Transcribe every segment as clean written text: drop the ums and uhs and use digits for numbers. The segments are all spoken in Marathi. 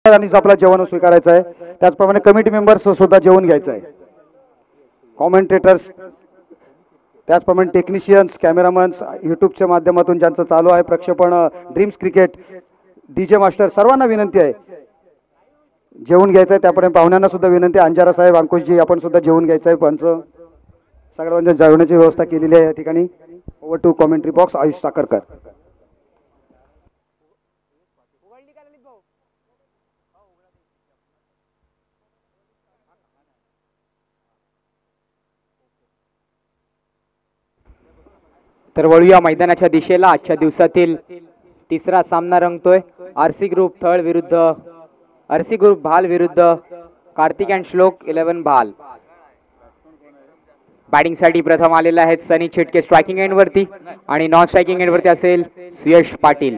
आणि आपला जेवण स्वीकारायचं आहे. त्याचप्रमाणे कमिटी मेंबर्स सुद्धा जेवण घ्यायचं आहे. कॉमेंटेटर्स, त्याचप्रमाणे टेक्निशियन्स, कॅमेरामन्स, यूट्यूबच्या माध्यमातून ज्यांचं चालू आहे प्रक्षेपण, ड्रीम्स क्रिकेट, DJ मास्टर, सर्वांना विनंती आहे जेवून घ्यायचं आहे. त्यापर्यंत पाहुण्यांना सुद्धा विनंती आहे. अंजारा साहेब, अंकुशजी, आपण सुद्धा जेवून घ्यायचं आहे. पंच सगळ्यांच्या जेवणाची व्यवस्था केलेली आहे या ठिकाणी. Over to commentary box, Ayush Sakharkar. तर वळूया मैदानाच्या दिशेला. आजच्या दिवसातील तिसरा सामना रंगतोय. RC ग्रुप थळ विरुद्ध RC ग्रुप भाल विरुद्ध कार्तिक अँड श्लोक 11 भाल. बॅटिंग साठी प्रथम आलेला आहेत सनी चिटके स्ट्रायकिंग एंड वरती आणि नॉन स्ट्रायकिंग एंड वरती असेल सुयश पाटील.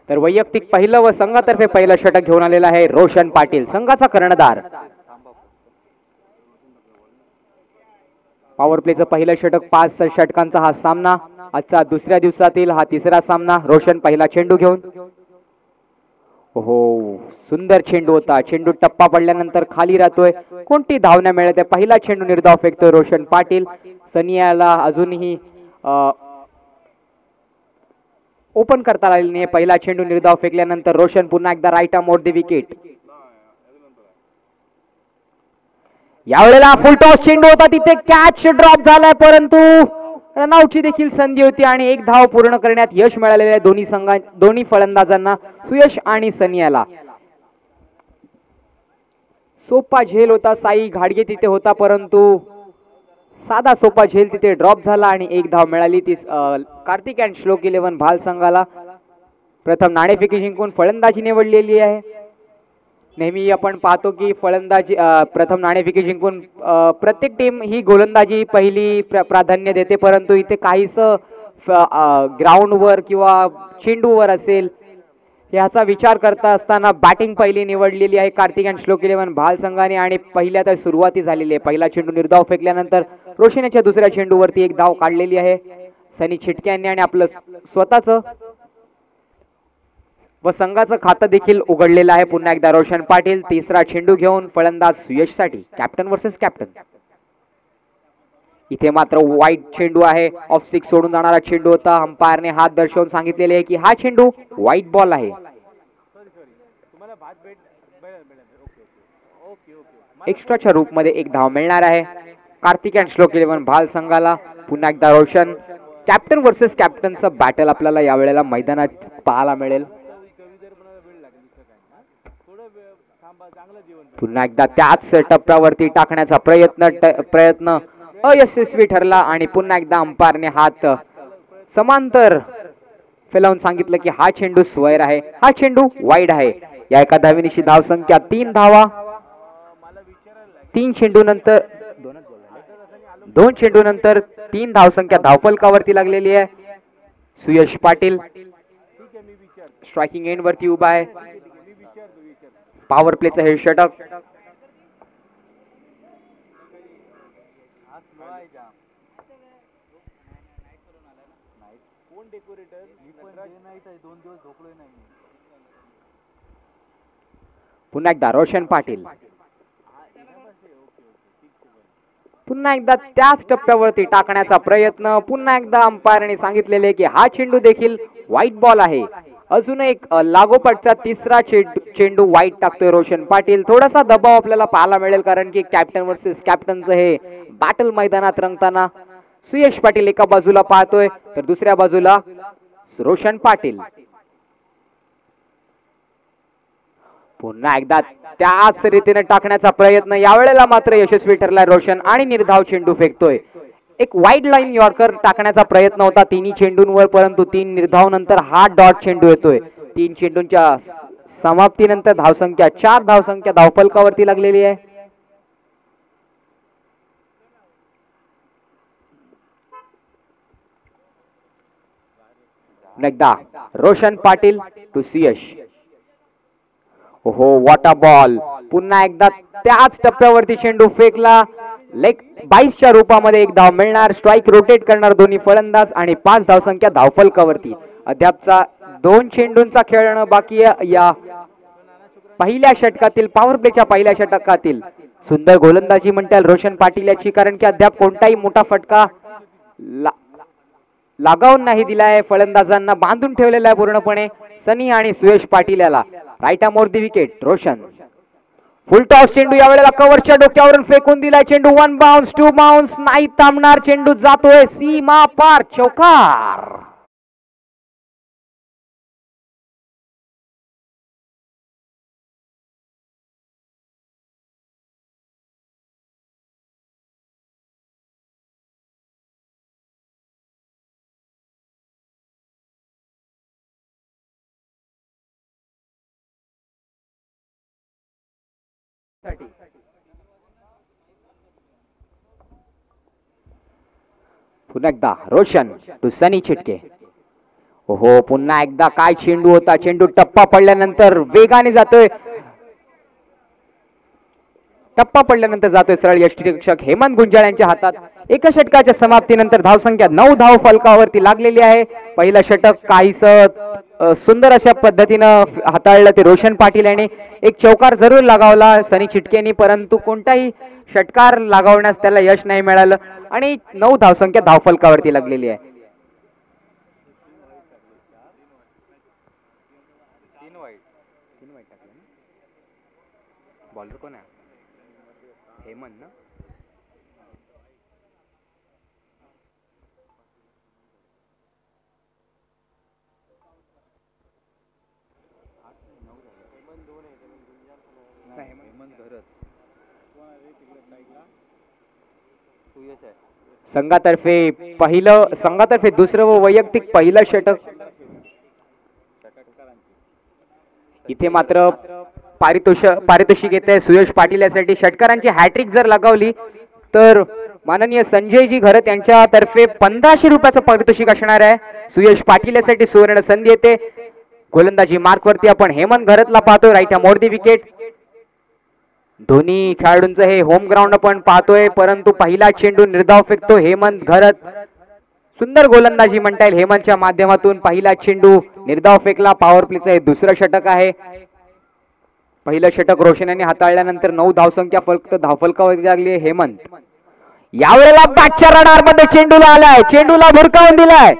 तर वैयक्तिक पहिलं व संघातर्फे पहिलं षटक घेऊन आलेला आहे रोशन पाटील, संघाचा कर्णधार. पॉवर प्लेचं पहिलं षटक, 5 षटकांचा हा सामना. आजचा दुसऱ्या दिवसातील हा तिसरा सामना. रोशन पहिला चेंडू घेऊन. हो, सुंदर चेंडू होता. चेंडू टप्पा पडल्यानंतर खाली राहतोय. कोणती धाव नाही मिळत आहे. पहिला चेंडू निर्धाव फेकतोय रोशन पाटील. सनियाला अजूनही ओपन करता आलेली नाही. पहिला चेंडू निर्धाव फेकल्यानंतर रोशन पुन्हा एकदा right arm over the wicket. यावेळेला फुल टॉस चेंडू होता, तिथे कॅच ड्रॉप झालाय, परंतु रनआउटची देखील संधी होती आणि एक धाव पूर्ण करण्यात यश मिळालेले आहे दोन्ही फलंदाजांना, सुयश आणि सनियाला. सोपा झेल होता. साई घाडगे तिथे होता, परंतु साधा सोपा झेल तिथे ड्रॉप झाला आणि एक धाव मिळाली ती कार्तिक अँड श्लोक 11 भाल संघाला. प्रथम नाणेफेकी जिंकून फलंदाजी निवडलेली आहे. नेहमी आपण पाहतो की फलंदाजी प्रथम नाणेफेकी जिंकून प्रत्येक टीम ही गोलंदाजी पहिली प्राधान्य देते, परंतु इथे काहीस ग्राउंडवर किंवा चेंडूवर असेल याचा विचार करता असताना बॅटिंग पहिली निवडलेली आहे कार्तिक अँड श्लोक 11 भाल संघाने आणि पहिल्या तर सुरुवाती झालेली आहे. पहिला चेंडू निर्धाव फेकल्यानंतर रोशनीच्या दुसऱ्या चेंडूवरती एक धाव काढलेली आहे सनी चिटके यांनी आणि आपलं स्वतःचं व संघाचं खातं देखील उघडलेलं आहे. पुन्हा एकदा रोशन पाटील तिसरा चेंडू घेऊन फलंदाज सुयश साठी. Captain versus captain. इथे मात्र वाईट चेंडू आहे. ऑफ स्टिक सोडून जाणारा चेंडू होता. अंपायरने हात दर्शवून सांगितलेले आहे की हा चेंडू वाईट बॉल आहे. एक्स्ट्राच्या रूपमध्ये एक धाव मिळणार आहे कार्तिक अँड श्लोक 11 भाल संघाला. पुन्हा एकदा रोशन. कॅप्टन वर्सेस कॅप्टनचं बॅटल आपल्याला यावेळेला मैदानात पाहायला मिळेल. पुन्हा एकदा त्याच टप्प्यावरती टाकण्याचा प्रयत्न अयशस्वी ठरला आणि पुन्हा एकदा अंपायरने हात समांतर फैलावून सांगितलं की हा चेंडू स्क्वेअर आहे, हा चेंडू वाईड आहे. या एका धावेनिशी धाव संख्या 3 धावा. 2 चेंडू नंतर 3 धाव संख्या धावफलकावरती लागलेली आहे. सुयश पाटील स्ट्रायकिंग एंड वरती उभा आहे. पॉवर प्लेचं हे षटक. पुन्हा एकदा रोशन पाटील. पुन्हा एकदा त्याच टप्प्यावरती टाकण्याचा प्रयत्न. पुन्हा एकदा अंपायरने सांगितलेले की हा चेंडू देखील व्हाईट बॉल आहे. अजून एक लागोपाठचा तिसरा चेंडू वाईट टाकतोय रोशन पाटील. थोडासा दबाव आपल्याला पाहायला मिळेल कारण की कॅप्टन वर्सेस कॅप्टनचं हे बॅटल मैदानात रंगताना सुयश पाटील एका बाजूला पाहतोय तर दुसऱ्या बाजूला रोशन पाटील. पुन्हा एकदा त्याच रीतीने टाकण्याचा प्रयत्न. यावेळेला मात्र यशस्वी ठरलाय रोशन आणि निर्धाव चेंडू फेकतोय. एक वाईड लाईन यॉर्कर टाकण्याचा प्रयत्न होता तिन्ही चेंडूंवर, परंतु 3 निर्धाव नंतर हा डॉट चेंडू येतोय. 3 चेंडूंच्या समाप्तीनंतर धावसंख्या 4 धावसंख्या धावफलकावरती लागलेली आहे. एकदा रोशन पाटील टू सुयश. ओहो, व्हॉट अ बॉल. पुन्हा एकदा त्याच टप्प्यावरती चेंडू फेकला. लेग 22च्या रूपामध्ये एक धाव मिळणार. स्ट्राइक रोटेट करणार दोन्ही फलंदाज आणि 5 धावसंख्या धावफलकावरती. अद्यापचा 2 चेंडूंचा खेळणं बाकी या पहिल्या षटकातील पॉवर प्लेच्या पहिल्या षटकातील सुंदर गोलंदाजी म्हणता रोशन पाटील याची, कारण की अद्याप कोणताही मोठा फटका लागावून नाही दिलाय. फलंदाजांना बांधून ठेवलेला आहे पूर्णपणे सनी आणि सुयश पाटील याला. Right arm over the wicket Roshan. Full toss चेंडू यावेळेला कव्हरच्या डोक्यावरून फेकून दिलाय. चेंडू 1 बाउन्स 2 बाउन्स नाही थांबणार. चेंडू जातोय सीमा पार. चौकार. पुन्हा एकदा रोशन टू सनी चिटके. ओहो पुन्हा एकदा काय चेंडू होता. चेंडू टप्पा पडल्यानंतर वेगाने जातोय. टप्पा पडल्यानंतर जातोय सरळ यष्टिरक्षक हेमंत गुंजाळ यांच्या हातात. एका षटकाच्या समाप्तीनंतर धावसंख्या 9 धाव फलकावरती लागलेली आहे. पहिलं षटक काहीस सुंदर अशा पद्धतीनं हाताळलं ते रोशन पाटील यांनी. एक चौकार जरूर लगावला सनी चिटकेनी, परंतु कोणताही षटकार लगावण्यास त्याला यश नाही मिळालं आणि 9 धावसंख्या धावफलकावरती लागलेली आहे. बॉलर कोण आहे? हेमंत ना. संघातर्फे दुसरं व वैयक्तिक पहिलं षटक. इथे मात्र पारितोषिक येते सुयश पाटील यासाठी. षटकारांची हॅट्रिक जर लगावली तर माननीय संजयजी घरत यांच्यातर्फे 1500 रुपयाचं पारितोषिक असणार आहे. सुयश पाटील यासाठी सुवर्ण संधी येते. गोलंदाजी मार्क वरती आपण हेमंत घरतला पाहतोय. Right arm over the wicket. दोन्ही खेळाडूंचं हे होम ग्राउंड आपण पाहतोय, परंतु पहिला चेंडू निर्धाव फेकतो हेमंत घरत. सुंदर गोलंदाजी म्हणता येईल हेमंतच्या माध्यमातून. पहिला चेंडू निर्धाव फेकला. पॉवर प्लेचं हे दुसरं षटक आहे. पहिलं षटक रोशन यांनी हाताळल्यानंतर 9 धावसंख्या फक्त धावफलकावरती लागली आहे. हेमंत यावेळेला बॅटच्या रडार मध्ये चेंडूला आलाय. चेंडूला भुरकावून दिलाय.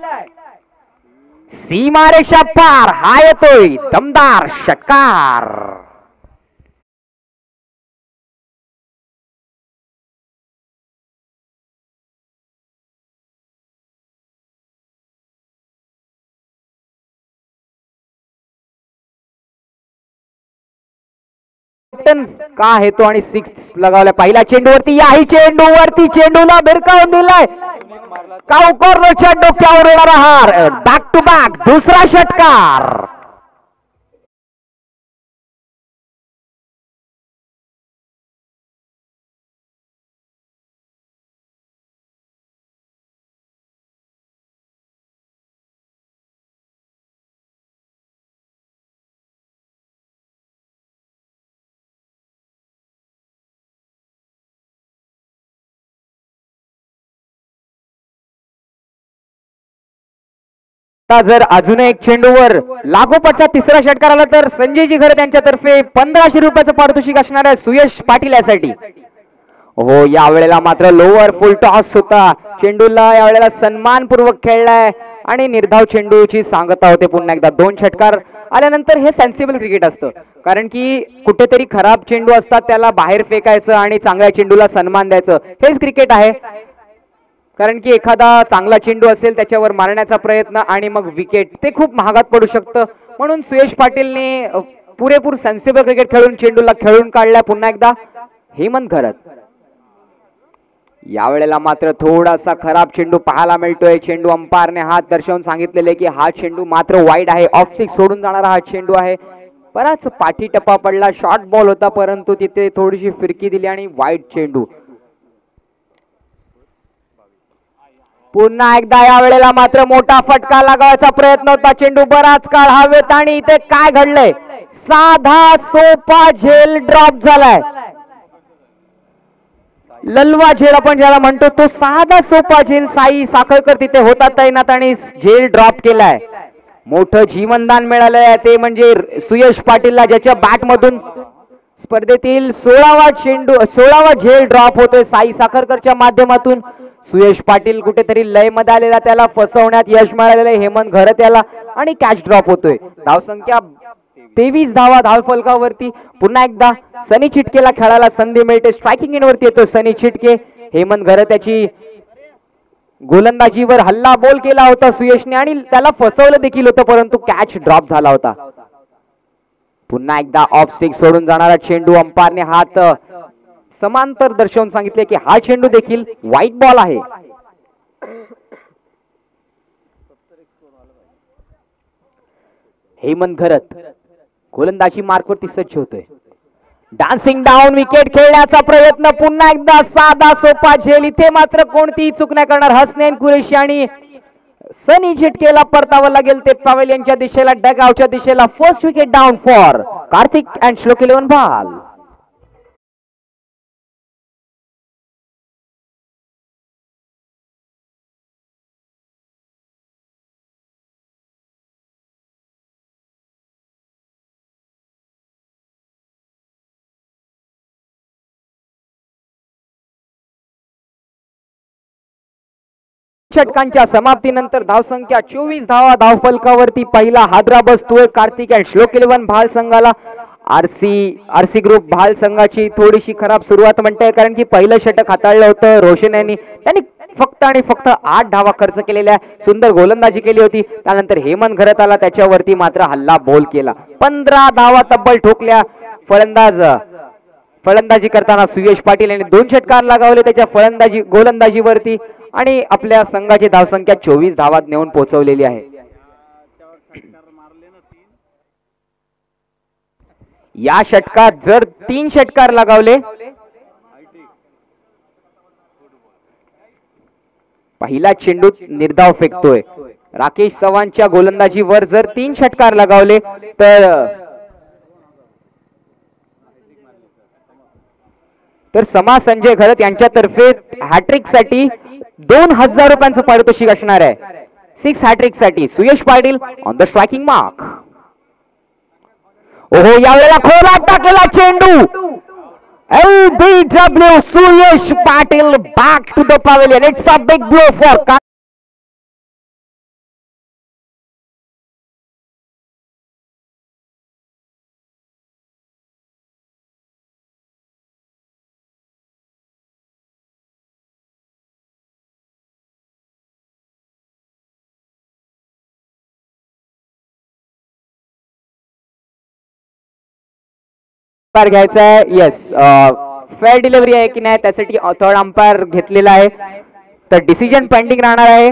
सीमारेषा पार. हा येतोय दमदार षटकार. का आहे तो आणि 6 लगावला. पहिला चेंडू वरती. याही चेंडू वरती चेंडूला भिरकावून दिलाय. काउकरच्या डोक्यावर येणारा हार. बॅक टू बॅक दुसरा षटकार. जर अजून एक चेंडूवर लागोपाठचा तिसरा षटकार आला तर संजयजी घरत त्यांच्यातर्फे 1500 रुपयाचं पारितोषिक असणार आहे सुयश पाटील यासाठी. हो यावेळेला मात्र लोअर फुल टॉस होता. चेंडूला यावेळेला सन्मानपूर्वक खेळलाय आणि निर्धाव चेंडूची सांगता होते. पुन्हा एकदा 2 षटकार आल्यानंतर हे सेन्सिबल क्रिकेट असतं, कारण की कुठेतरी खराब चेंडू असतात त्याला बाहेर फेकायचं आणि चांगल्या चेंडूला सन्मान द्यायचं, हेच क्रिकेट आहे. कारण की एखादा चांगला चेंडू असेल त्याच्यावर मारण्याचा प्रयत्न आणि मग विकेट ते खूप महागात पडू शकतं. म्हणून सुयश पाटीलने पुरेपूर सेन्सिबल क्रिकेट खेळून चेंडूला खेळून काढलाय. पुन्हा एकदा हेमंत घरत. यावेळेला मात्र थोडासा खराब चेंडू पाहायला मिळतोय. चेंडू अंपायरने हात दर्शवून सांगितलेले की हा चेंडू मात्र वाईड आहे. ऑफ स्टिक सोडून जाणारा हा चेंडू आहे. बराच पाठी टप्पा पडला. शॉर्ट बॉल होता परंतु तिथे थोडीशी फिरकी दिली आणि वाईड चेंडू. पुन्हा एकदा यावेळेला मात्र मोठा फटका लागायचा प्रयत्न होता. चेंडू बराच काळ हवेत आणि इथे काय घडलंय, साधा सोपा झेल ड्रॉप झालाय. ललवा झेल आपण ज्याला म्हणतो तो साधा सोपा झेल साई साखळकर तिथे होता तैनात आणि झेल ड्रॉप केलाय. मोठं जीवनदान मिळालं आहे ते म्हणजे सुयश पाटीलला, ज्याच्या बॅट मधून स्पर्धेतील 16वा झेल ड्रॉप होतोय साई साखरकरच्या माध्यमातून. सुयश पाटील कुठेतरी लय मध्ये आलेला, त्याला फसवण्यात यश मिळालेलं आहे हेमंत घरत याला आणि कॅच ड्रॉप होतोय. धावसंख्या 23 धावा धावफलकावरती. पुन्हा एकदा सनी चिटकेला खेळायला संधी मिळते. स्ट्रायकिंग इन वरती येतो सनी चिटके. हेमंत घरत याची गोलंदाजीवर हल्ला बोल केला होता सुयशने आणि त्याला फसवलं देखील होतं, परंतु कॅच ड्रॉप झाला होता. पुन्हा एकदा ऑफ स्टिक सोडून जाणारा चेंडू. अंपायरने हात समांतर दर्शवून सांगितले की हा चेंडू देखील व्हाईट बॉल आहे. हेमंत घरत गोलंदाजी मार्कवरती सज्ज होतोय. डान्सिंग डाऊन विकेट खेळण्याचा प्रयत्न. पुन्हा एकदा साधा सोपा झेल. इथे मात्र कोणतीही चूक नाही करणार हसनैन कुरेशी आणि सनी चिटकेला परतावं लागेल ते पवेलियनच्या दिशेला, डगआउटच्या दिशेला. First wicket down for Kartik and श्लोक 11 बाल. षटकांच्या समाप्तीनंतर धावसंख्या 24 धावा धावफलकावरती. पहिला हादरा बसतोय कार्तिक अँड श्लोक 11 भाल संघाला. आरसी ग्रुप भाल संघाची थोडीशी खराब सुरुवात म्हणते, कारण की पहिलं षटक हाताळलं होतं रोशन यांनी. त्यांनी फक्त आणि फक्त 8 धावा खर्च केलेल्या. सुंदर गोलंदाजी केली होती. त्यानंतर हेमंत घरत आला, त्याच्यावरती मात्र हल्ला बोल केला. 15 धावा तब्बल ठोकल्या. फलंदाजी करताना सुयश पाटील यांनी 2 षटकार लगावले त्याच्या गोलंदाजीवरती आणि आपल्या संघाची धावसंख्या 24 धावात नेऊन पोहोचवलेली आहे. या षटकात जर 3 षटकार लगावले, पहिला चेंडू निर्धाव फेकतोय. राकेश चव्हाणच्या गोलंदाजीवर जर 3 षटकार लगावले तर समा संजय घरत यांच्यातर्फे हॅट्रिक साठी 2000 रुपयांचं पारितोषिक असणार आहे. 6 हॅट्रिक साठी Suyash Patil on the striking mark. ओहो, यावेळेला खोलात टाकलेला चेंडू. LBW Suyash Patil back to the pavilion. It's a big blow for घ्यायचा आहे. येस, फेअर डिलिव्हरी आहे की नाही त्यासाठी थर्ड अंपायर घेतलेला आहे. तर डिसिजन पेंडिंग राहणार आहे.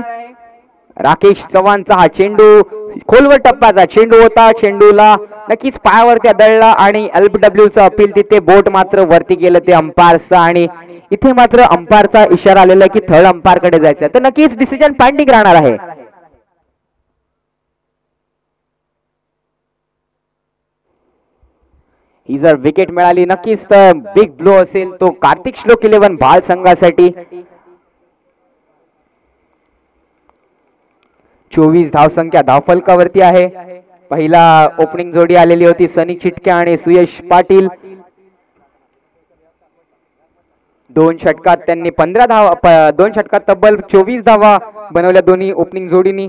राकेश चव्हाणचा हा चेंडू खोलवर टप्प्याचा चेंडू होता. चेंडूला नक्कीच पायावरती आदळला आणि LBWचं अपील तिथे बोट मात्र वरती गेलं ते अंपायरचा आणि इथे मात्र अंपायरचा इशारा आलेला आहे की थर्ड अंपायर कडे जायचं. तर नक्कीच डिसिजन पेंडिंग राहणार आहे. ही जर विकेट मिळाली नक्कीच तर बिग ब्लो असेल तो कार्तिक श्लोक 11 भाल संघासाठी. 24 धावसंख्या धावफलकावरती आहे. पहिला ओपनिंग जोडी आलेली होती सनी चिटके आणि सुयश पाटील. 2 षटकात त्यांनी 15 धावा 2 षटकात तब्बल 24 धावा बनवल्या दोन्ही ओपनिंग जोडीनी.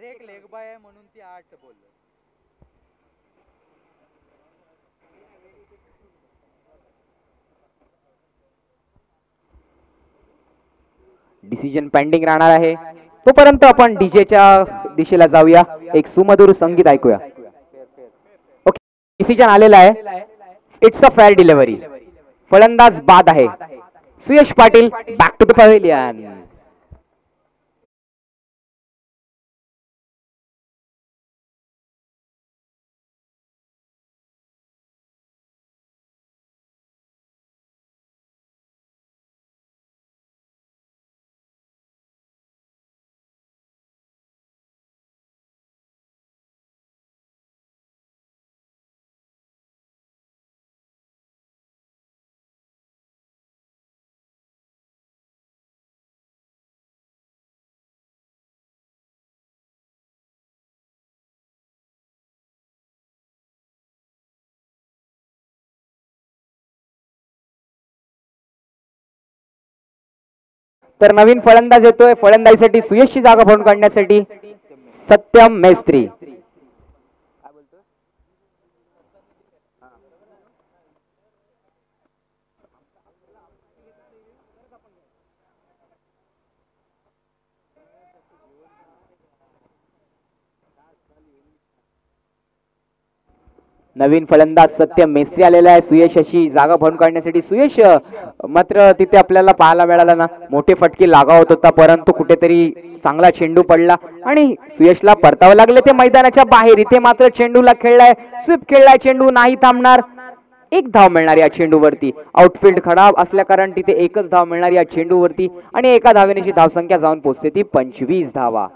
एक लेग बाय आहे म्हणून ती 8 बोललो. डिसिजन पेंडिंग राहणार आहे. तोपर्यंत आपण डीजेच्या दिशेला जाऊया, एक सुमधुर संगीत ऐकूया. ओके, डिसिजन आलेला आहे. It's a fair delivery. फलंदाज बाद आहे. Suyash Patil back to the pavilion. तर नवीन फलंदाज येतोय फलंदाजीसाठी सुयशची जागा भरून काढण्यासाठी सत्यम मेस्त्री. नवीन फलंदाज सत्यम मेस्त्री आलेला आहे सुयश अशी जागा भरून काढण्यासाठी. सुयश मात्र तिथे आपल्याला पाहायला मिळाला ना, मोठे फटके लागावत होता परंतु कुठेतरी चांगला चेंडू पडला आणि सुयशला परतावं लागले ते मैदानाच्या बाहेर. इथे मात्र चेंडूला खेळलाय, स्वीप खेळलाय, चेंडू नाही थांबणार. एक धाव मिळणार या चेंडूवरती. आउटफील्ड खराब असल्या कारण तिथे एकच धाव मिळणार या चेंडूवरती आणि एका धावेनेची धावसंख्या जाऊन पोहोचते ती 25 धावा.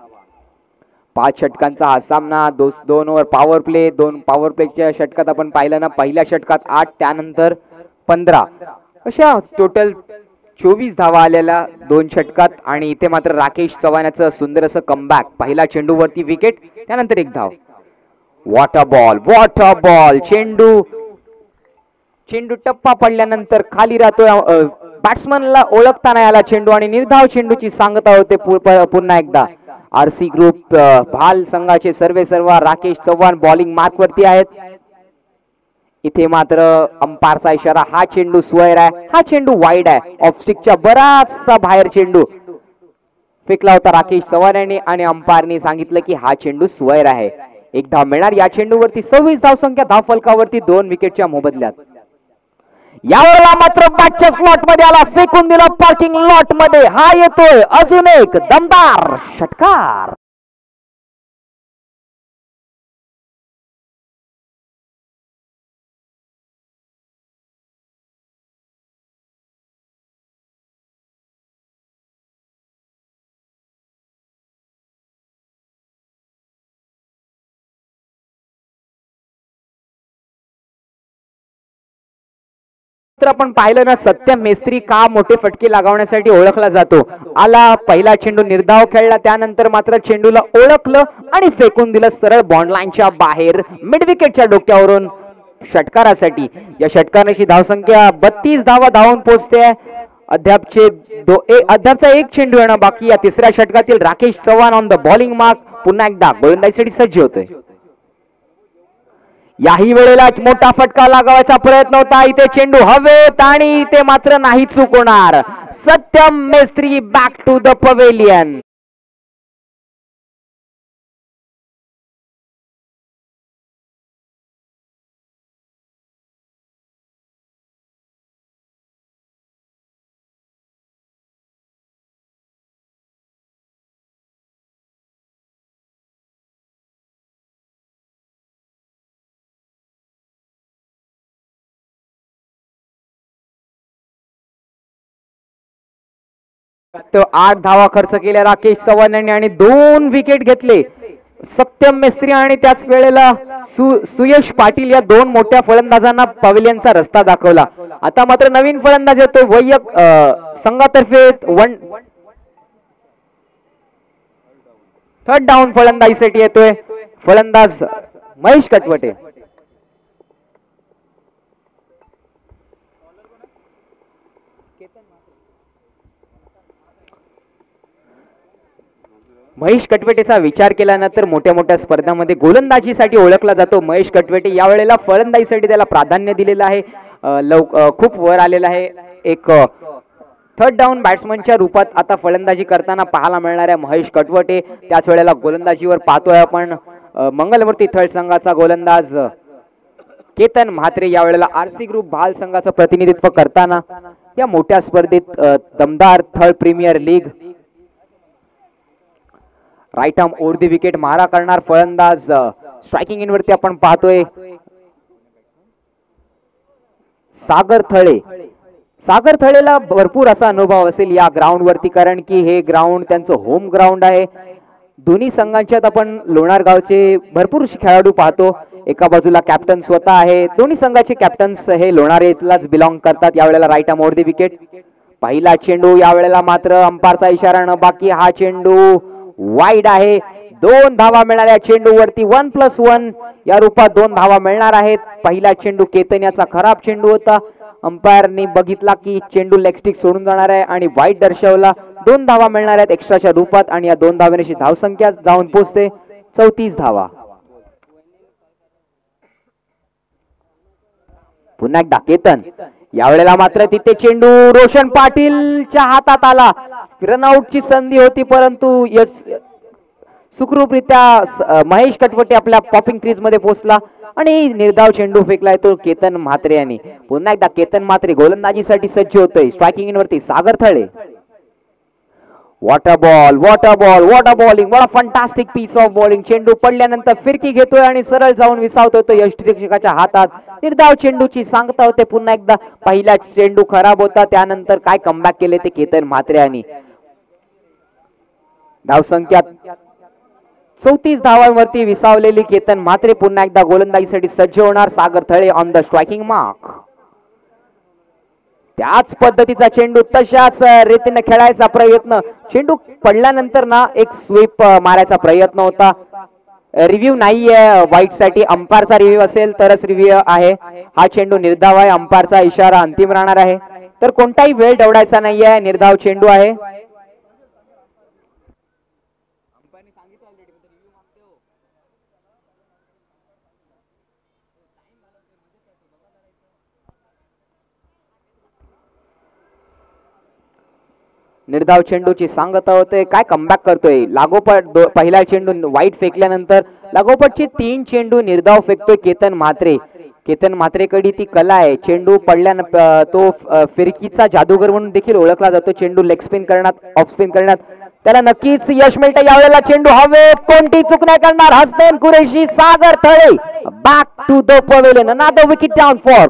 5 षटकांचा हा सामना. 2 ओव्हर पॉवर प्ले. 2 पॉवर प्लेच्या षटकात आपण पाहिलं ना, पहिल्या षटकात 8 त्यानंतर 15 अशा टोटल 24 धावा आलेल्या 2 षटकात. आणि इथे मात्र राकेश चव्हाणाचं सुंदर असं कमबॅक. पहिला चेंडूवरती विकेट त्यानंतर एक धाव. What a ball, what a ball. चेंडू टप्पा पडल्यानंतर खाली राहतोय. बॅट्समनला ओळखता नाही आला चेंडू आणि निर्धाव चेंडूची सांगता होते पुन्हा एकदा. आरसी ग्रुप भाल संघाचे सर्वेसर्वा राकेश चव्हाण बॉलिंग मार्क वरती आहेत. इथे मात्र अंपायरचा इशारा. हा चेंडू स्क्वेअर आहे, हा चेंडू वाईड आहे. ऑफस्टिकच्या बराचसा बाहेर चेंडू फेकला होता राकेश चव्हाण यांनी आणि अंपायरने सांगितलं की हा चेंडू स्क्वेअर आहे. एक धाव मिळणार या चेंडूवरती. 26 धावसंख्या धाव फलकावरती 2 विकेटच्या मोबदल्यात. यावेळेला मात्र बॅटच्या स्लॉट मध्ये आला, फेकून दिला पार्किंग लॉट मध्ये. हा येतोय अजून एक दमदार षटकार. तर आपण पाहिलं ना, सत्यम मेस्त्री का मोठे फटके लगावण्यासाठी ओळखला जातो. आला, पहिला चेंडू निर्धाव खेळला, त्यानंतर मात्र चेंडूला ओळखलं आणि फेकून दिलं सरळ बॉन्ड लाईनच्या बाहेर मिड विकेटच्या डोक्यावरून षटकारासाठी. या षटकाराची धावसंख्या 32 धावा धावून पोहोचते. अद्यापचा एक चेंडू येणं बाकी. या तिसऱ्या षटकातील Rakesh Chavan on the bowling mark पुन्हा एकदा गोलंदाजीसाठी सज्ज होतोय. याही वेळेला मोठा फटका लागावायचा प्रयत्न होता. इथे चेंडू हवेत आणि इथे मात्र नाही चूक होणार. Satyam Mestry back to the pavilion. तो 8 धावा खर्च केल्या राकेश चव्हाण यांनी आणि 2 विकेट घेतले. सत्यम मेस्त्री आणि त्याच वेळेला सुयश पाटील या 2 मोठ्या फलंदाजांना पवेलियनचा रस्ता दाखवला. आता मात्र नवीन फलंदाज येतोय संघातर्फे थर्ड डाऊन फलंदाजीसाठी येतोय फलंदाज महेश कटवटे. महेश कटवेटेचा विचार केल्यानंतर मोठ्या मोठ्या स्पर्धांमध्ये गोलंदाजीसाठी ओळखला जातो महेश कटवेटे. यावेळेला फलंदाजीसाठी त्याला प्राधान्य दिलेलं आहे. खूप वर आलेला आहे. एक थर्ड डाऊन बॅट्समनच्या रूपात आता फलंदाजी करताना पाहायला मिळणार आहे महेश कटवटे. त्याच वेळेला गोलंदाजीवर पाहतोय आपण मंगलमूर्ती थर्ड संघाचा गोलंदाज केतन म्हात्रे. यावेळेला आरसी ग्रुप भाल संघाचं प्रतिनिधित्व करताना या मोठ्या स्पर्धेत दमदार third premier league right arm over the wicket मारा करणार फलंदाज स्ट्रायकिंग इन वरती आपण पाहतोय सागर थळे. सागर थळेला भरपूर असा अनुभव असेल या ग्राउंड वरती, कारण की हे ग्राउंड त्यांचं होम ग्राउंड आहे. दोन्ही संघांच्यात आपण लोणार गावचे भरपूर खेळाडू पाहतो. एका बाजूला कॅप्टन स्वतः आहे. दोन्ही संघाचे कॅप्टन्स हे लोणार येथलाच बिलॉंग करतात. यावेळेला right arm over the wicket. पहिला चेंडू यावेळेला मात्र अंपायरचा इशारा न बाकी हा चेंडू वाईड आहे. 2 धावा मिळाल्या चेंडूवरती. 1+1 या रूपात 2 धावा मिळणार आहेत. पहिला चेंडू केतन याचा खराब चेंडू होता अंपायरनी बघितला की चेंडू लेग स्टिक सोडून जाणार आहे आणि वाईट दर्शवला. 2 धावा मिळणार आहेत एक्स्ट्राच्या रूपात आणि या 2 धावेची धावसंख्या जाऊन पोहोचते 34 धावा. पुन्हा एकदा केतन, यावेळेला मात्र तिथे चेंडू रोशन पाटीलच्या हातात आला. रनआउटची संधी होती परंतु सुखरूपरित्या महेश कटवटे आपल्या पॉपिंग क्रीज मध्ये पोहोचला आणि निर्धाव चेंडू फेकलाय तो केतन म्हात्रे यांनी. पुन्हा एकदा केतन म्हात्रे गोलंदाजीसाठी सज्ज होतोय. स्ट्रायकिंग इन वरती Sagar Thale. What a ball, what a ball, what a bowling, what a fantastic piece of bowling. चेंडू पडल्यानंतर फिरकी घेतोय आणि सरळ जाऊन विसावतोय तो यष्टिरक्षकाच्या हातात. निर्धाव चेंडूची सांगता होते. पुन्हा एकदा पहिला चेंडू खराब होता त्यानंतर काय कमबॅक केले ते केतन म्हात्रे यांनी. धावसंख्या 34 धावांवरती विसावलेली केतन म्हात्रे पुन्हा एकदा गोलंदाजीसाठी सज्ज होणार. सागर Thale on the striking mark. त्याच पद्धतीचा चेंडू तशाच रीतीने खेळायचा प्रयत्न. चेंडू पडल्यानंतर ना एक स्वीप मारायचा प्रयत्न होता. रिव्ह्यू नाहीये वाईट साठी. अंपायरचा रिव्ह्यू असेल तरच रिव्ह्यू आहे. हा चेंडू निर्धाव आहे. अंपायरचा इशारा अंतिम राहणार आहे. तर कोणताही वेळ दवडायचा नाहीये. निर्धाव चेंडू आहे. निर्धाव चेंडूची सांगता होते. काय कमबॅक करतोय. लागोपाठ पहिला चेंडू वाईट फेकल्यानंतर लागोपाठचे 3 चेंडू निर्धाव फेकतोय केतन म्हात्रे. केतन म्हात्रेकडे ती कला आहे. चेंडू पडल्यानंतर तो फिरकीचा जादूगर म्हणून देखील ओळखला जातो. चेंडू लेग स्पिन करण्यात, ऑफ स्पिन करण्यात त्याला नक्कीच यश मिळतं. यावेळेला चेंडू हवेत, कोणती चूक नाही करणार Hasnain Qureshi. Sagar Thale back to the pavilion. Another wicket down for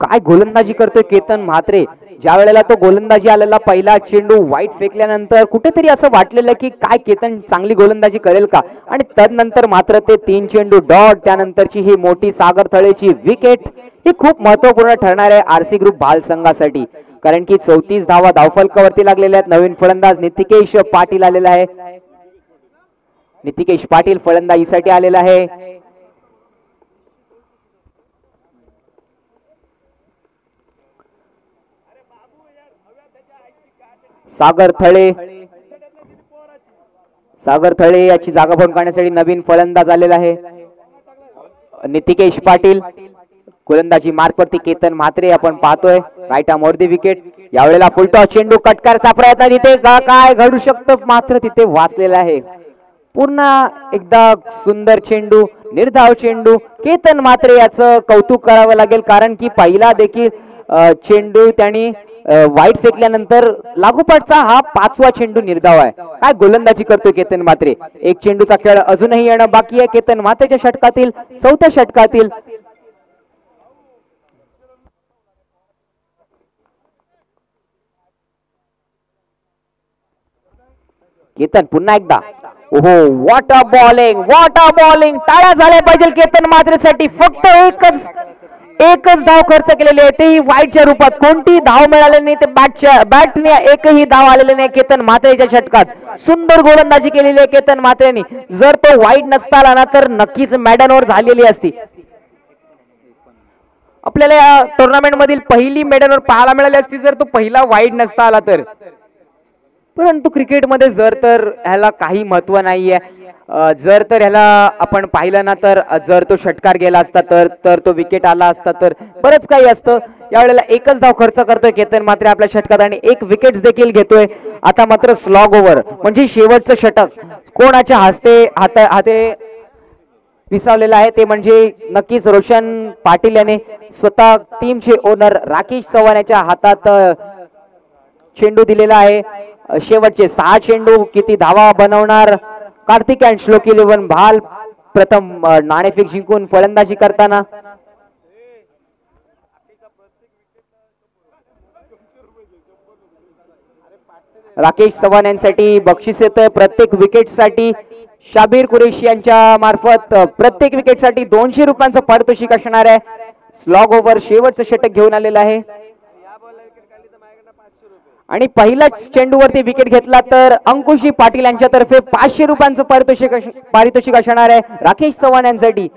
काय गोलंदाजी करतोय केतन म्हात्रे. ज्या वेळेला तो गोलंदाजी आलेला पहिला चेंडू वाईट फेकल्यानंतर कुठेतरी असं वाटलेलं की काय केतन चांगली गोलंदाजी करेल का आणि तदनंतर मात्र ते 3 चेंडू डॉट. त्यानंतरची ही मोठी सागर थळेची विकेट ही खूप महत्वपूर्ण ठरणार आहे आरसी ग्रुप बाल संघासाठी. कारण की 34 धावा धावफलकावरती लागलेल्या आहेत. नवीन फलंदाज नितिकेश पाटील आलेला आहे. नितिकेश पाटील फलंदाजीसाठी आलेला आहे. सागर थळे याची जागा भरून काढण्यासाठी नवीन फलंदाज आलेला आहे. नितिकेश पाटील गोलंदाजी मार्कवरती केतन म्हात्रे आपण पाहतोय. राईट आर्म वर विकेट. यावेळेला फुलटॉस चेंडू कट करायचा प्रयत्न. तिथे काय घडू शकतं मात्र तिथे वाचलेला आहे. पुन्हा एकदा सुंदर चेंडू, निर्धाव चेंडू. केतन म्हात्रे याचं कौतुक करावं लागेल कारण की पहिला देखील चेंडू त्यांनी वाईट फेकल्यानंतर लागोपाठचा हा 5वा चेंडू निर्धाव आहे. काय गोलंदाजी करतोय केतन म्हात्रे. एक चेंडूचा खेळ अजूनही येणं बाकी आहे. केतन म्हात्रेच्या षटकातील 4थ्या षटकातील केतन पुन्हा एकदा. ओहो what a bowling, what a bowling. टाळ्या झाल्या पाहिजे केतन म्हात्रेसाठी. फक्त एकच धाव खर्च केलेली आहे तेही वाईटच्या रूपात. कोणती धाव मिळाली नाही. ते बॅटने एकही धाव आलेली नाही केतन म्हात्रेच्या षटकात. सुंदर गोलंदाजी केलेली आहे केतन म्हात्रेने. जर तो वाईट नसता आला ना तर नक्कीच मॅडन ओव्हर झालेली असती. आपल्याला या टुर्नामेंट मधील पहिली मेडल ओव्हर पाहायला मिळाली असती जर तो पहिला वाईट नसता आला तर. परंतु क्रिकेटमध्ये जर तर ह्याला काही महत्व नाहीये. जर तर ह्याला आपण पाहिलं ना तर जर तो षटकार गेला असता तर तो विकेट आला असता तर बरंच काही असतं. यावेळेला एकच धाव खर्च करतोय केतन म्हात्रे आपल्या षटकात आणि 1 विकेट देखील घेतोय. आता मात्र स्लॉग ओव्हर म्हणजे शेवटचं षटक कोणाच्या हाते विसावलेलं आहे ते म्हणजे नक्कीच रोशन पाटील याने स्वतः टीमचे ओनर राकेश चव्हाण याच्या हातात चेंडू दिलेला आहे. शेवटचे 6 चेंडू किती धावा बनवणार. कार्तिक अँड श्लोकी 11 भाल प्रथम नाणेफेक जिंकून फलंदाजी करताना. राकेश चव्हाण यांसाठी बक्षीस येतं प्रत्येक विकेटसाठी शाबीर कुरेशी यांच्या मार्फत प्रत्येक विकेटसाठी 200 रुपयांचं पारितोषिक असणार आहे. स्लॉग ओव्हर शेवटचं षटक घेऊन आलेलं आहे आणि पहिल्याच चेंडूवरती विकेट घेतला तर अंकुशी पाटील यांच्यातर्फे 500 रुपयांचं पारितोषिक असणार आहे. राकेश चव्हाण यांसाठी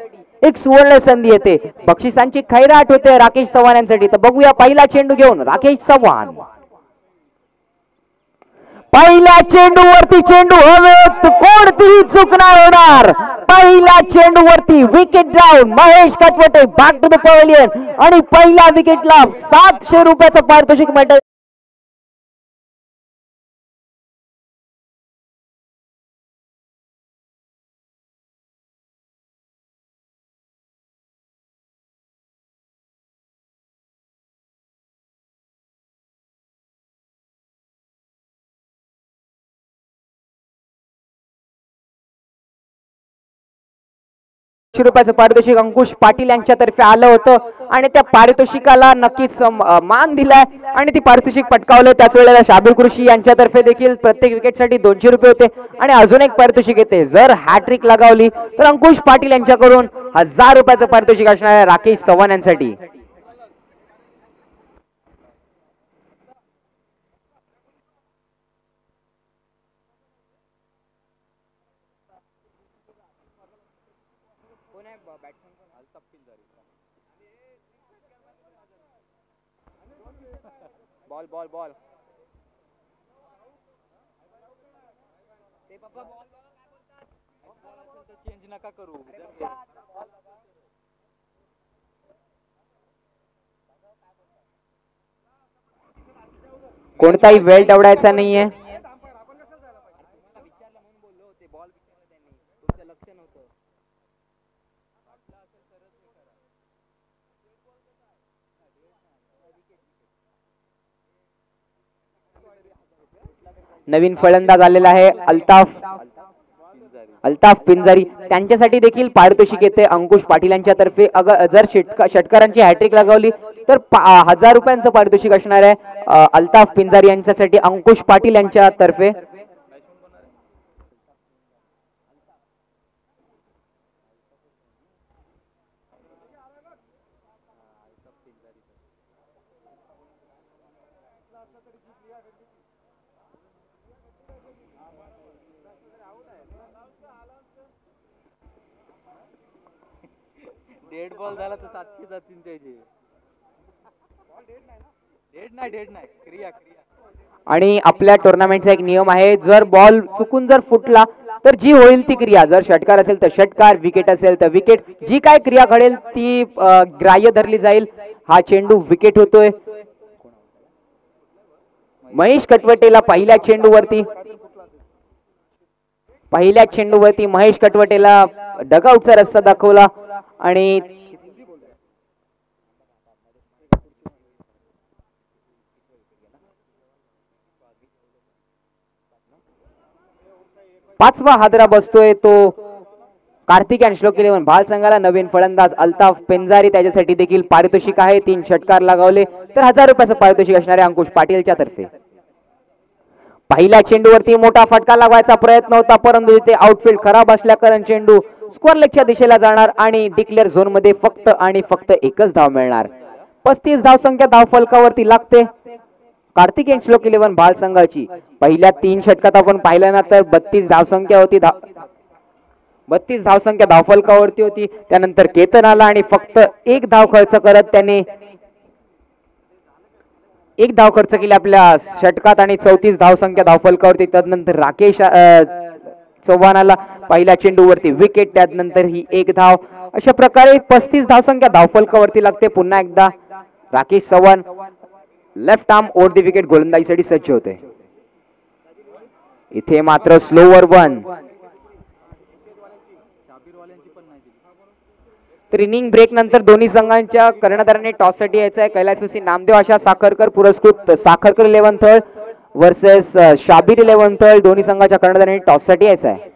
एक सुवर्ण संधी येते, बक्षिसांची खैराट होते राकेश चव्हाण यांसाठी. तर बघूया पहिला चेंडू घेऊन राकेश चव्हाण. पहिल्या चेंडूवरती चेंडू हवेत, कोणतीही चूक नाही होणार. पहिल्या चेंडूवरती wicket down, Mahesh Katwate back to the pavilion आणि पहिल्या विकेटला 700 रुपयाचं पारितोषिक मिळतं. रुपयाचं पारितोषिक अंकुश पाटील यांच्यातर्फे आलं होतं आणि त्या पारितोषिकाला नक्कीच मान दिलाय आणि ती पारितोषिक पटकावलं. त्याच वेळेला शाबीर कुरेशी यांच्यातर्फे देखील प्रत्येक विकेटसाठी 200 रुपये होते आणि अजून एक पारितोषिक येते. जर हॅट्रिक लगावली तर अंकुश पाटील यांच्याकडून 1000 रुपयाचं पारितोषिक असणार आहे राकेश चव्हाण यांसाठी. बॉल बॉल बॉल ते पप्पा बॉल चेंज नका करू. कोणताही वेळ दवडायचा नाहीये. नवीन फलंदाज आलेला आहे अल्ताफ पिंजारी, त्यांच्यासाठी देखील पारितोषिक येते अंकुश पाटील यांच्यातर्फे. जर षटकारांची हॅट्रिक लगावली तर 1000 रुपयांचं पारितोषिक असणार आहे अल्ताफ पिंजारी यांच्यासाठी अंकुश पाटील यांच्यातर्फे. डेड बॉल झाला तर 700 जातील त्याचे. डेड नाही क्रिया. आणि आपल्या टुर्नामेंटचा एक नियम आहे, जर बॉल चुकून जर फुटला तर जी होईल ती क्रिया, जर षटकार असेल तर षटकार, विकेट असेल तर विकेट, जी काय क्रिया घडेल ती ग्राह्य धरली जाईल. हा चेंडू विकेट होतोय. महेश कटवटेला पहिल्या चेंडूवरती महेश कटवटेला डगआउटचा रस्ता दाखवला आणि पाचवा हादरा बसतोय तो कार्तिक अँड श्लोक 11 भाल संघाला. नवीन फलंदाज अल्ताफ पेंजारी, त्याच्यासाठी देखील पारितोषिक आहे. 3 षटकार लगावले तर 1000 रुपयाचं पारितोषिक असणार आहे अंकुश पाटीलच्या तर्फे. पहिल्या चेंडूवरती मोठा फटका लागवायचा प्रयत्न होता परंतु इथे आउटफील्ड खराब असल्या कारण चेंडू स्क्वेअर लेगच्या दिशेला जाणार आणि डिक्लेअर झोन मध्ये फक्त आणि फक्त एकच धाव मिळणार. 35 धावसंख्या धावफलकावरती लागते कार्तिक अँड श्लोक 11 भाल संघाची. पहिल्या 3 षटकात आपण पाहिलं ना तर 32 धावसंख्या होती, 32 धावसंख्या धावफलकावरती होती. त्यानंतर केतन आला आणि फक्त 1 धाव खर्च करत त्याने 1 धाव खर्च केली आपल्या षटकात आणि 34 धावसंख्या धावफलकावरती. त्यानंतर राकेश चव्हाणाला पहिल्या चेंडूवरती विकेट, त्यानंतर ही 1 धाव. अशा प्रकारे 35 धावसंख्या धावफलकावरती लागते. पुन्हा एकदा Rakesh Chavan left arm over the wicket गोलंदाजीसाठी सज्ज होते. इथे मात्र स्लोवर 1. तर इनिंग ब्रेक नंतर दोन्ही संघांच्या कर्णधारांनी टॉस साठी यायचं आहे. कैलासवासी नामदेव आशा साखरकर पुरस्कृत साखरकर 11 थळ वर्सेस शाबीर 11 थळ. दोन्ही संघाच्या कर्णधारांनी टॉस साठी यायचं आहे.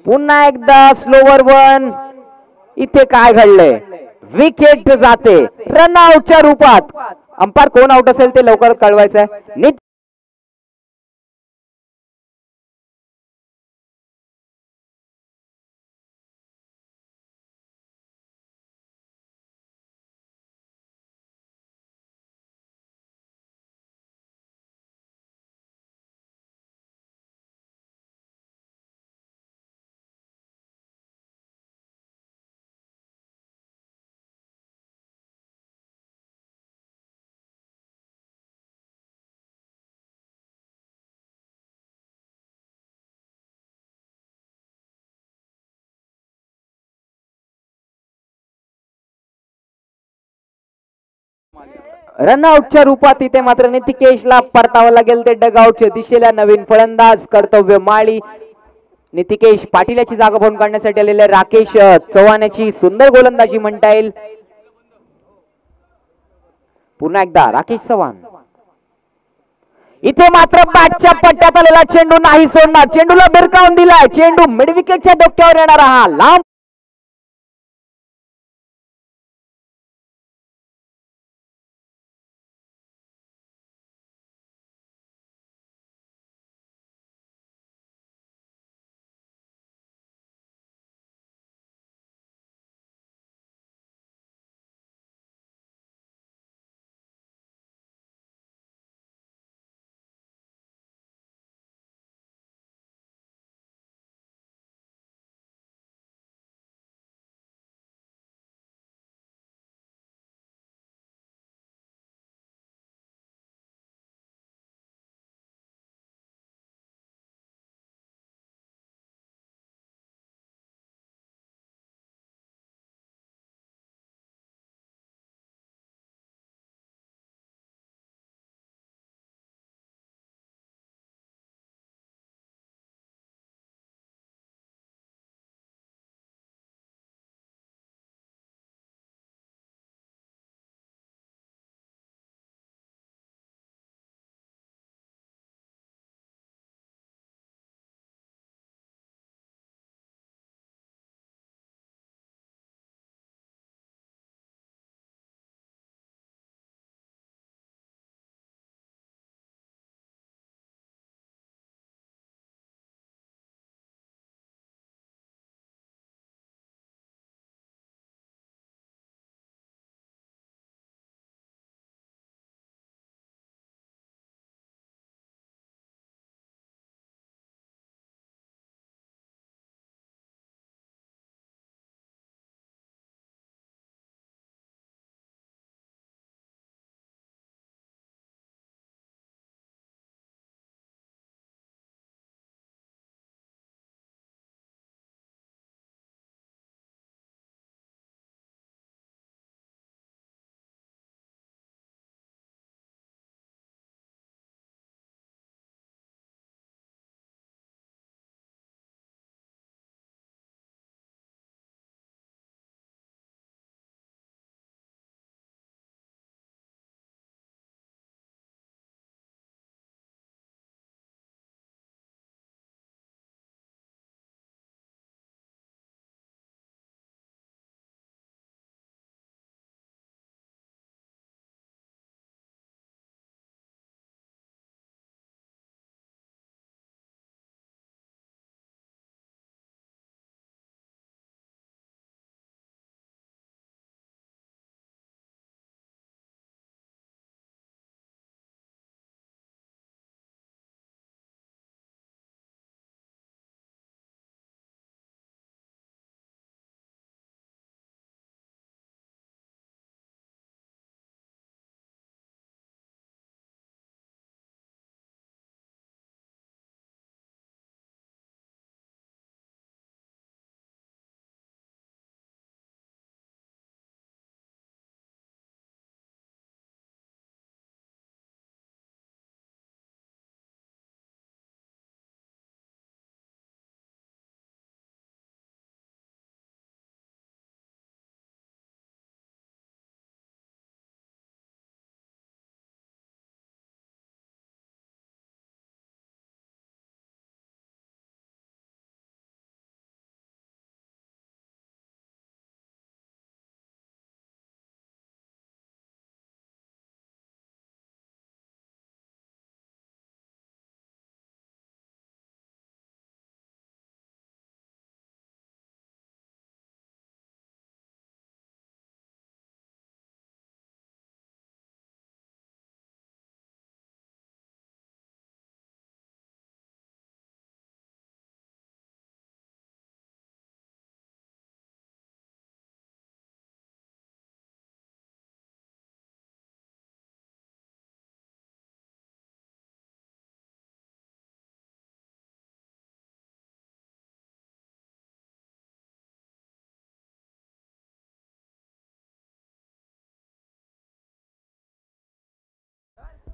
पुन्हा एकदा स्लोवर 1. इथे काय घडलंय, विकेट जाते रनआउटच्या रूपात. अंपायर कोण आउट असेल ते लवकर कळवायचं आहे. रनआउटच्या रूपात इथे मात्र नितिकेशला परतावं लागेल ते डगआउटच्या दिशेला. नवीन फलंदाज कर्तव्य माळी नितिकेश पाटील याची जागा भरून काढण्यासाठी आलेले राकेश चव्हाण याची सुंदर गोलंदाजी म्हणता येईल. पुन्हा एकदा राकेश चव्हाण इथे मात्र बॅटच्या पट्ट्यात आलेला चेंडू नाही सोडणार. चेंडूला भिरकावून दिलाय. चेंडू मिड विकेटच्या डोक्यावर येणारा हा लांब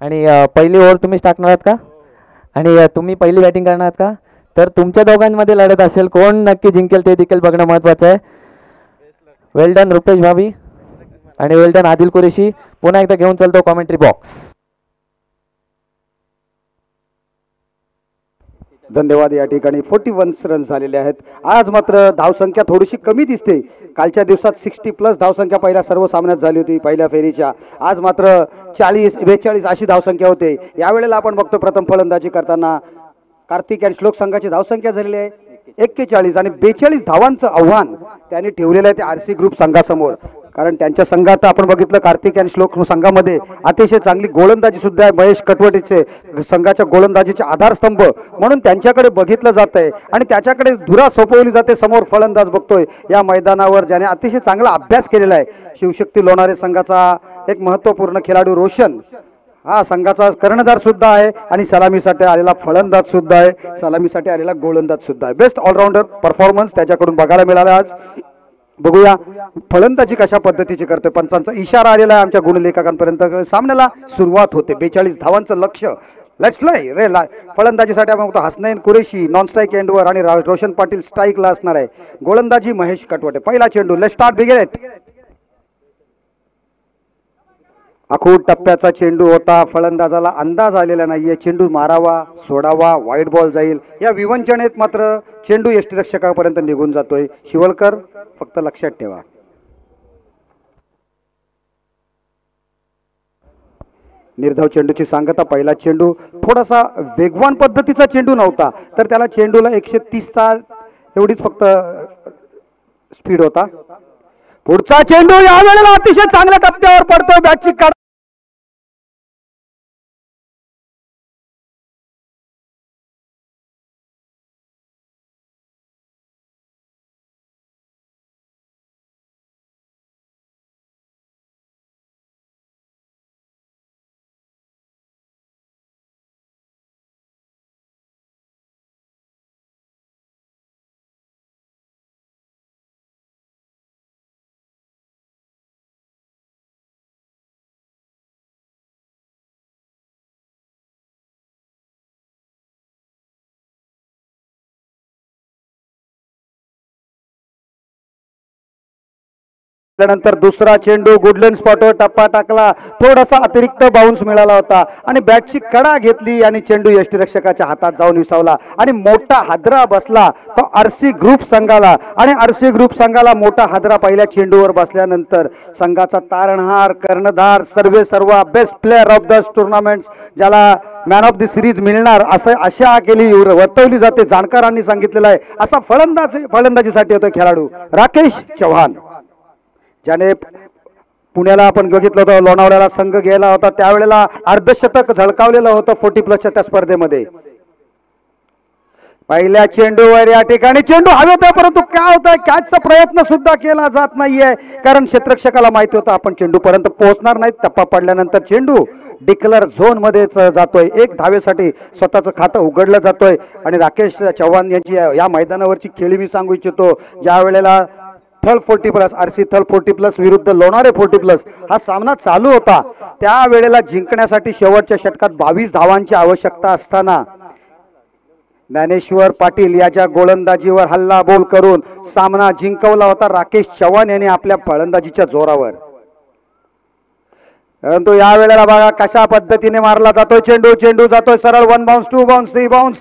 आणि पहिली ओव्हर तुम्हीच टाकणार आहात का? आणि तुम्ही पहिली बॅटिंग करणार आहात का? तर तुमच्या दोघांमध्ये लढत असेल, कोण नक्की जिंकेल ते देखील बघणं महत्त्वाचं आहे. वेल डन रुपेश भाभी आणि वेल डन आदिल कुरेशी. पुन्हा एकदा घेऊन चालतो कॉमेंट्री बॉक्स. धन्यवाद. या ठिकाणी 41 रन्स झालेले आहेत. आज मात्र धावसंख्या थोडीशी कमी दिसते. कालच्या दिवसात 60+ धावसंख्या पहिल्या सर्व सामन्यात झाली होती पहिल्या फेरीच्या. आज मात्र 40-42 अशी धावसंख्या होते. यावेळेला आपण बघतो प्रथम फलंदाजी करताना कार्तिक आणि श्लोक संघाची धावसंख्या झालेली आहे 41 आणि 42 धावांचं आव्हान त्यांनी ठेवलेलं आहे ते आरसी ग्रुप संघासमोर. कारण त्यांच्या संघात आपण बघितलं कार्तिक आणि श्लोक संघामध्ये अतिशय चांगली गोलंदाजी सुद्धा आहे. महेश कटवटेचे संघाच्या गोलंदाजीचे आधारस्तंभ म्हणून त्यांच्याकडे बघितलं जात आहे आणि त्याच्याकडे धुरा सोपवली जाते. समोर फलंदाज बघतोय या मैदानावर ज्याने अतिशय चांगला अभ्यास केलेला आहे. शिवशक्ती लोणारे संघाचा एक महत्त्वपूर्ण खेळाडू रोशन हा संघाचा कर्णधार सुद्धा आहे आणि सलामीसाठी आलेला फलंदाज सुद्धा आहे, सलामीसाठी आलेला गोलंदाज सुद्धा आहे. बेस्ट ऑलराऊंडर परफॉर्मन्स त्याच्याकडून बघायला मिळाला आज. बघूया फलंदाजी कशा पद्धतीची करते. पंचांचा इशारा आलेला आहे आमच्या गुणलेखकांपर्यंत. सामन्याला सुरुवात होते. 42 धावांचं लक्ष्य. लेट्स प्ले रे. फलंदाजीसाठी आपण बघतो हसनैन कुरेशी नॉन स्ट्राईक एंडवर आणि रोशन पाटील स्ट्राईकला असणार आहे. गोलंदाजी महेश कटवटे. पहिला चेंडू. Let's start begin it. आखूड टप्प्याचा चेंडू होता. फलंदाजाला अंदाज आलेला नाहीये चेंडू मारावा सोडावा वाईट बॉल जाईल या विवंचनेत मात्र चेंडू यष्टीरक्षकापर्यंत निघून जातोय. शिवलकर फक्त लक्षात ठेवा. निर्धाव चेंडूची सांगता. पहिला चेंडू थोडासा वेगवान पद्धतीचा चेंडू नव्हता तर त्याला चेंडूला 130 एवढीच फक्त स्पीड होता. पुढचा चेंडू यावेळेला अतिशय चांगल्या टप्प्यावर पडतोय. बॅटची नंतर दुसरा चेंडू गुडलेन स्पॉटवर टप्पा टाकला. थोडासा अतिरिक्त बाउन्स मिळाला होता आणि बॅटची कडा घेतली आणि चेंडू यष्टीरक्षकाच्या हातात जाऊन विसावला आणि मोठा हादरा बसला तो आरसी ग्रुप संघाला. आणि आरसी ग्रुप संघाला मोठा हादरा पहिल्या चेंडूवर बसल्यानंतर संघाचा तारणहार कर्णधार सर्व best player of the tournament ज्याला मॅन ऑफ द सिरीज मिळणार असं आशा केली वर्तवली जाते. जाणकारांनी सांगितलेलं आहे. असा फलंदाजीसाठी होतो खेळाडू राकेश चव्हाण ज्याने पुण्याला आपण बघितलं होतं लोणावळ्याला संघ गेला होता त्यावेळेला अर्धशतक झळकावलेलं होतं 40+ त्या स्पर्धेमध्ये. पहिल्या चेंडूवर या ठिकाणी चेंडू हवेत आहे परंतु काय होतंय कॅचचा प्रयत्न सुद्धा केला जात नाहीये कारण क्षेत्ररक्षकाला माहिती होतं आपण चेंडू पर्यंत पोहोचणार नाही. टप्पा पडल्यानंतर चेंडू डिक्लेअर झोन मध्येच जातोय. एक धावेसाठी स्वतःचं खातं उघडलं जातोय आणि राकेश चव्हाण यांची या मैदानावरची खेळी मी सांगू इच्छितो. ज्या वेळेला थल 40+ आरसी थल 40+ विरुद्ध लोणारे 40+ हा सामना चालू होता त्यावेळेला जिंकण्यासाठी शेवटच्या षटकात 22 धावांची आवश्यकता असताना ज्ञानेश्वर पाटील याच्या गोलंदाजीवर हल्ला बोल करून सामना जिंकवला होता राकेश चव्हाण यांनी आपल्या फलंदाजीच्या जोरावर. परंतु या वेळेला बघा कशा पद्धतीने मारला जातोय चेंडू. चेंडू जातोय सरळ 1 बाउन्स 2 बाउन्स 3 बाउन्स.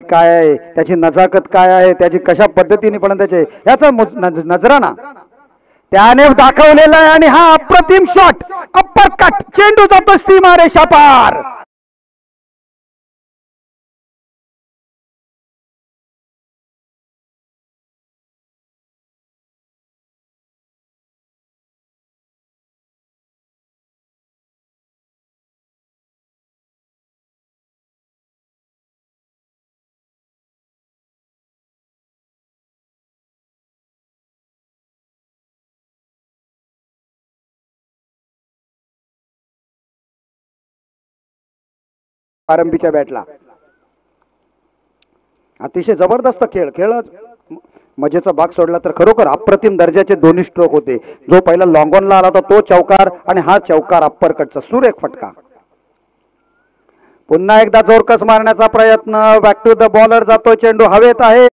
काय आहे त्याची नजाकत काय आहे त्याची कशा पद्धतीने पण त्याचे याचा नजराना त्याने दाखवलेला आहे आणि हा अप्रतिम शॉट अप्पर कट चेंडू जातो सीमा रेषा पार. आरंभीच्या बॅटला. अतिशय जबरदस्त खेळ मजेचा भाग सोडला तर खरोखर अप्रतिम दर्जाचे दोन्ही स्ट्रोक होते. जो पहिला लॉंग ऑनला आला होता तो चौकार आणि हा चौकार अप्पर कटचा सुरेख फटका. पुन्हा एकदा जोरकस मारण्याचा प्रयत्न. बॅक टू द बॉलर जातो. चेंडू हवेत आहे.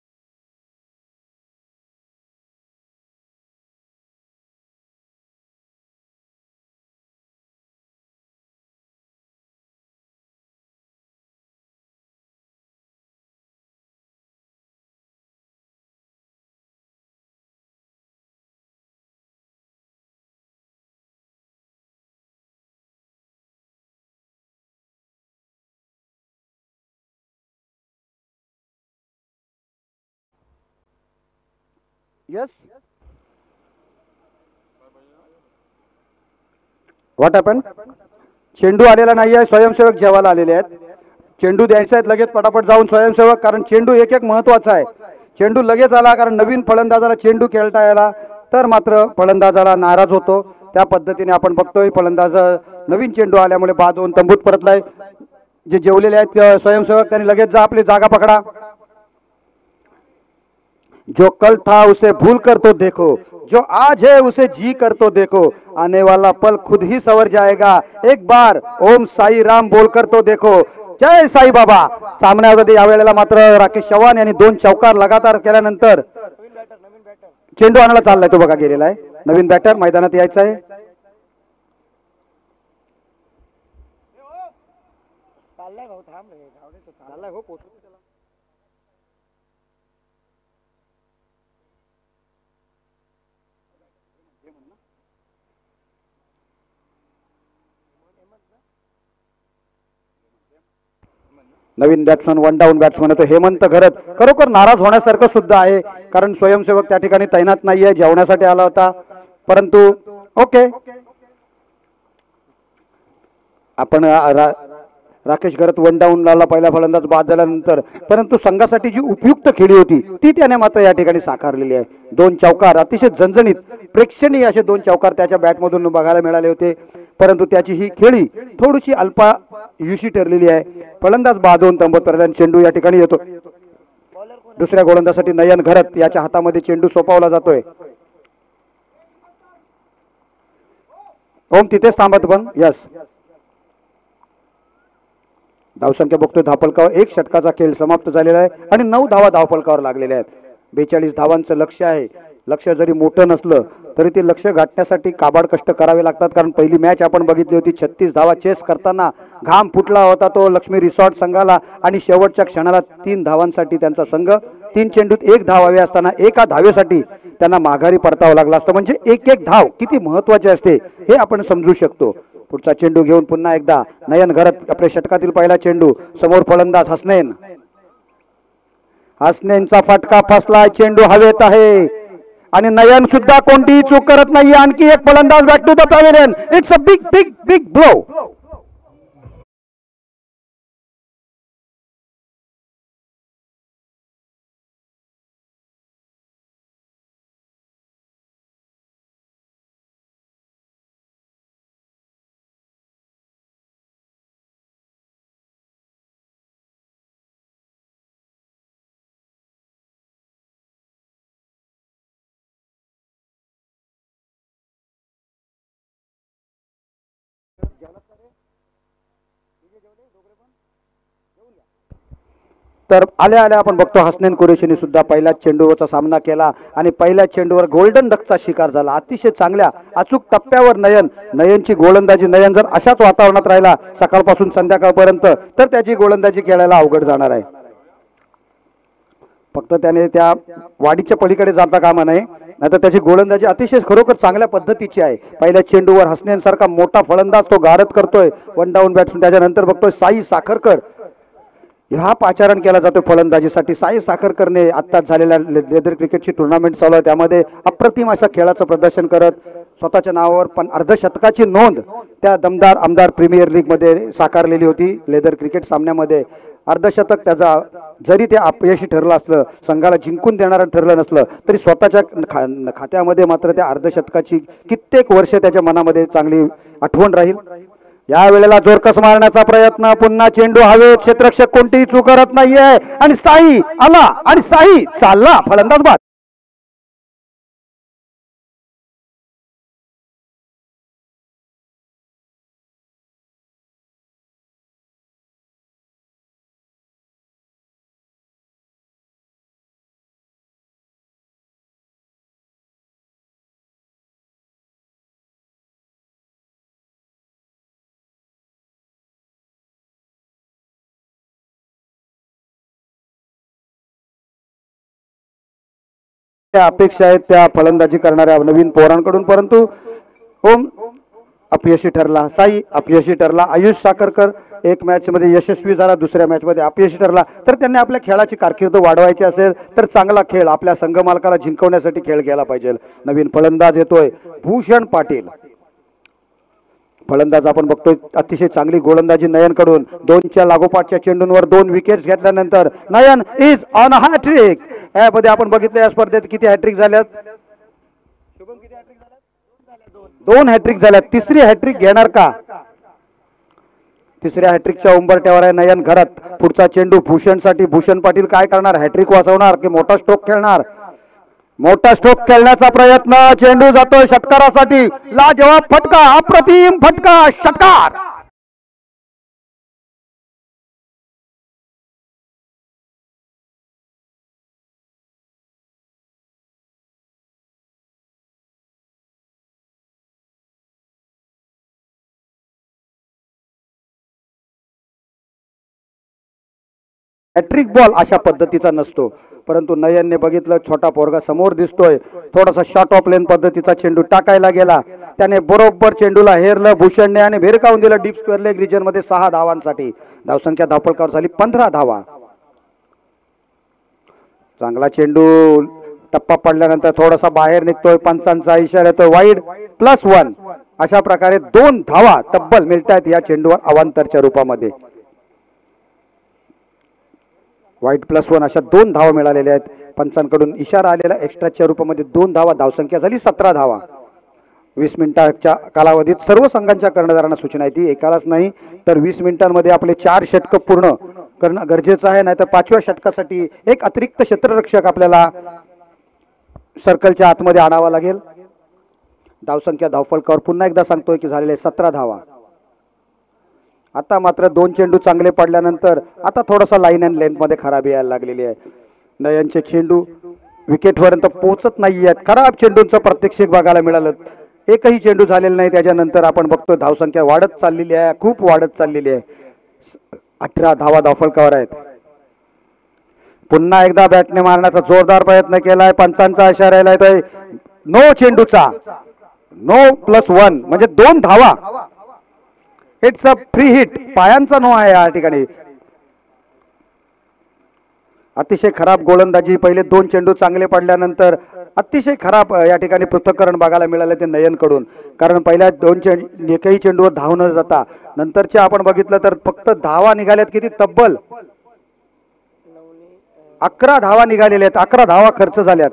Yes what happen. चेंडू आलेला नाही आहे. स्वयंसेवक जेवायला आलेले आहेत. चेंडू द्यायचा आहेत लगेच पटापट जाऊन स्वयंसेवक, कारण चेंडू एक एक महत्वाचा आहे. चेंडू लगेच आला कारण नवीन फलंदाजाला चेंडू खेळता यायला, तर मात्र फलंदाजाला नाराज होतो. त्या पद्धतीने आपण बघतोय फलंदाज नवीन चेंडू आल्यामुळे बाद होऊन तंबूत परतलाय. जे जेवलेले आहेत स्वयंसेवक त्यांनी लगेच जा आपली जागा पकडा. जो कल था उसे भूल कर तो देखो, जो आज है उसे जी कर तो देखो, आने वाला पल खुद ही सवर जाएगा. एक बार ओम साई राम बोलकर तो देखो. जय साई बाबा. सामन्यामध्ये यावेळेला मात्र राकेश चव्हाण यांनी 2 चौकार लगातार केल्यानंतर चेंडू आणायला चाललाय. तो बघा गेलेला आहे. नवीन बॅटर मैदानात यायचा आहे. नवीन बॅट्समन वन डाऊन बॅट्समन तो हेमंत घरत खरोखर नाराज होण्यासारखं सुद्धा आहे, कारण स्वयंसेवक त्या ठिकाणी तैनात नाहीये. जेवण्यासाठी आला होता, परंतु ओके आपण राकेश घरत वन डाऊन लावला पहिला फलंदाज बाद झाल्यानंतर, परंतु संघासाठी जी उपयुक्त खेळी होती ती त्याने मात्र या ठिकाणी साकारलेली आहे. 2 चौकार अतिशय झणझणीत प्रेक्षणीय असे 2 चौकार त्याच्या बॅटमधून बघायला मिळाले होते, परंतु त्याची ही खेळी थोडीशी अल्पायुषी ठरलेली आहे. फलंदाज बाद होऊन तंबूत परत चेंडू या ठिकाणी येतो. दुसऱ्या गोलंदाजासाठी नयन घरत याच्या हातामध्ये चेंडू सोपवला जातोय. ओम तिथेच थांबत पण यस. धावसंख्या बघतोय धावफलकावर 1 षटकाचा खेळ समाप्त झालेला आहे आणि 9 धावा धावफलकावर लागलेल्या आहेत. 42 धावांचं लक्ष्य आहे. लक्ष्य जरी मोठं नसलं तरी ते लक्ष्य गाठण्यासाठी काबाड कष्ट करावे लागतात, कारण पहिली मॅच आपण बघितली होती 36 धावा चेस करताना घाम फुटला होता तो लक्ष्मी रिसॉर्ट संघाला, आणि शेवटच्या क्षणाला 3 धावांसाठी त्यांचा संघ 3 चेंडूत 1 धाव हवे असताना एका धावेसाठी त्यांना माघारी परतावं लागलं असतं. म्हणजे एक धाव किती महत्वाची असते हे आपण समजू शकतो. पुढचा चेंडू घेऊन पुन्हा एकदा नयन घरत. आपल्या षटकातील पहिला चेंडू. समोर फलंदाज हसनैन. हसनैनचा फटका फसला. चेंडू हवेत आहे आणि नयन सुद्धा कोणतीही चूक करत नाही. आणखी एक फलंदाज back to the pavilion. It's a big big big blow. तर आल्या आल्या आपण बघतो हसनैन कुरेशीने सुद्धा पहिल्याच चेंडूवरचा सामना केला आणि पहिल्याच चेंडूवर गोल्डन डकचा शिकार झाला. अतिशय चांगल्या अचूक टप्प्यावर नयनची गोलंदाजी. नयन जर अशाच वातावरणात राहिला सकाळपासून संध्याकाळपर्यंत तर त्याची गोलंदाजी खेळायला अवघड जाणार आहे. फक्त त्याने त्या वाडीच्या पलीकडे जाता कामा नये, नाहीतर त्याची गोलंदाजी अतिशय खरोखर चांगल्या पद्धतीची आहे. पहिल्या चेंडूवर हसनैन सारखा मोठा फलंदाज तो गारद करतोय वन डाऊन बॅट्समन. त्याच्यानंतर बघतोय साई साखरकर हा पाचारण केला जातो फलंदाजीसाठी. साई साखरकरने आत्ताच झालेल्या लेदर क्रिकेटची टुर्नामेंट चालू आहे त्यामध्ये अप्रतिम अशा खेळाचं प्रदर्शन करत स्वतःच्या नावावर पण अर्धशतकाची नोंद त्या दमदार आमदार प्रीमियर लीग मध्ये साकारलेली होती. लेदर क्रिकेट सामन्यामध्ये अर्धशतक त्याचा जरी ते अपयशी ठरलं असलं, संघाला जिंकून देणारं ठरलं नसलं, तरी स्वतःच्या खात्यामध्ये मात्र त्या अर्धशतकाची कित्येक वर्ष त्याच्या मनामध्ये चांगली आठवण राहील. या वेळेला जोरकस मारण्याचा प्रयत्न, पुन्हा चेंडू हवेत, क्षेत्ररक्षक कोणतीही चूक करत नाहीये आणि साई आला आणि साई चालला, फलंदाज बाद. त्या अपेक्षा आहेत त्या फलंदाजी करणाऱ्या नवीन पोरांकडून, परंतु ओम अपयशी ठरला, साई अपयशी ठरला, आयुष साखरकर एक मॅच मध्ये यशस्वी झाला, दुसऱ्या मॅच मध्ये अपयशी ठरला. तर त्यांनी आपल्या खेळाची कारकीर्द वाढवायची असेल तर चांगला खेळ, आपल्या संघ मालकाला जिंकवण्यासाठी खेळ केला पाहिजे. नवीन फलंदाज येतोय भूषण पाटील. फलंदाज आपण बघतोय अतिशय चांगली गोलंदाजी नयनकडून, 2च्या लागोपाठच्या चेंडूंवर 2 विकेट्स घेतल्यानंतर नयन इज ऑन हॅट्रिक. यामध्ये आपण बघितलं या स्पर्धेत किती हॅट्रिक झाल्यात, 2 हॅट्रिक झाल्यात. तिसरी हॅट्रिक घेणार का? तिसऱ्या हॅट्रिकच्या उंबरठ्यावर आहे नयन घरात. पुढचा चेंडू भूषणसाठी, भूषण पाटील काय करणार, हॅट्रिक वाचवणार की मोठा स्ट्रोक खेळणार? मोठा स्ट्रोक खेळण्याचा प्रयत्न, चेंडू जातोय षटकारासाठी, लाजवाब फटका, अप्रतिम फटका, षटकार. हॅट्रिक बॉल अशा पद्धतीचा नसतो, परंतु नयनने बघितलं छोटा पोरगा समोर दिसतोय, थोडासा शॉर्ट ऑफ लेन पद्धतीचा चेंडू टाकायला गेला, त्याने बरोबर चेंडूला हेरलं भूषणने आणि भेरकावून दिलं डीप स्क्वेअर लेग रिजन मध्ये 6 धावांसाठी. धावसंख्या धावफलकावर झाली 15 धावा. चांगला चेंडू टप्पा पडल्यानंतर थोडासा बाहेर निघतोय, पंचांचा इशारा येतोय, वाईड +1. अशा प्रकारे 2 धावा तब्बल मिळतात या चेंडूवर अवांतरच्या रूपामध्ये. वाईट +1 अशा 2 धावा मिळालेल्या आहेत. पंचांकडून इशारा आलेला एक्स्ट्राच्या रूपामध्ये 2 धावा. धावसंख्या झाली 17 धावा. 20 मिनिटाच्या कालावधीत सर्व संघांच्या कर्णधारांना सूचना आहे, ती एकालाच नाही तर 20 मिनिटांमध्ये आपले 4 षटक पूर्ण करणं गरजेचं आहे, नाहीतर 5व्या षटकासाठी एक अतिरिक्त क्षेत्ररक्षक आपल्याला सर्कलच्या आतमध्ये आणावा लागेल. धावसंख्या धावफलकावर पुन्हा एकदा सांगतोय की झालेले 17 धावा. आता मात्र 2 चेंडू चांगले पडल्यानंतर आता थोडासा लाईन अँड लेंथ मध्ये खराबी यायला लागलेली आहे. नयनचे चेंडू विकेटपर्यंत पोहोचत नाही आहेत. खराब चेंडूंचं प्रत्यक्षिक बघायला मिळालं, एकही चेंडू झालेला नाही. त्याच्यानंतर आपण बघतो धावसंख्या वाढत चाललेली आहे, खूप वाढत चाललेली आहे. 18 धावा धावफलकावर आहेत. पुन्हा एकदा बॅटने मारण्याचा जोरदार प्रयत्न केलाय, पंचांचा इशारा येतोय नो चेंडूचा, नो +1 म्हणजे 2 धावा. इट्स अ फ्री हिट, पायांचा नो आहे या ठिकाणी. अतिशय खराब गोलंदाजी, पहिले 2 चेंडू चांगले पडल्यानंतर अतिशय खराब या ठिकाणी पृथक्करण बघायला मिळाले ते नयनकडून. कारण पहिल्या 2 एकही चेंडूवर धाव न जाता नंतरचे आपण बघितलं तर फक्त धावा निघाल्यात किती, तब्बल 11 धावा निघालेल्या आहेत, 11 धावा खर्च झाल्यात.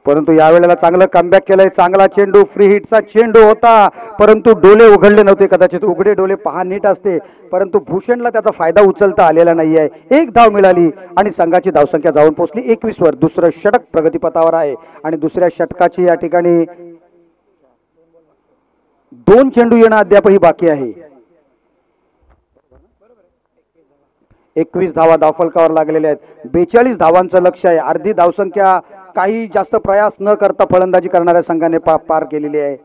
परंतु यावेळेला चांगलं कमबॅक केलंय. चांगला चेंडू, फ्री हिटचा चेंडू होता, परंतु डोले उघडले नव्हते. कदाचित उघडे डोले पहा नीट असते, परंतु भूषणला त्याचा फायदा उचलता आलेला नाहीये. 1 धाव मिळाली आणि संघाची धावसंख्या जाऊन पोहोचली 21 वर. दुसरं षटक प्रगतीपथावर आहे आणि दुसऱ्या षटकाची या ठिकाणी 2 चेंडू येणं अद्यापही बाकी आहे. 21 धावा धावफलकावर लागलेल्या आहेत. 42 धावांचं लक्ष आहे. अर्धी धावसंख्या काही जास्त प्रयास न करता फलंदाजी करणाऱ्या संघाने पार केलेली आहे.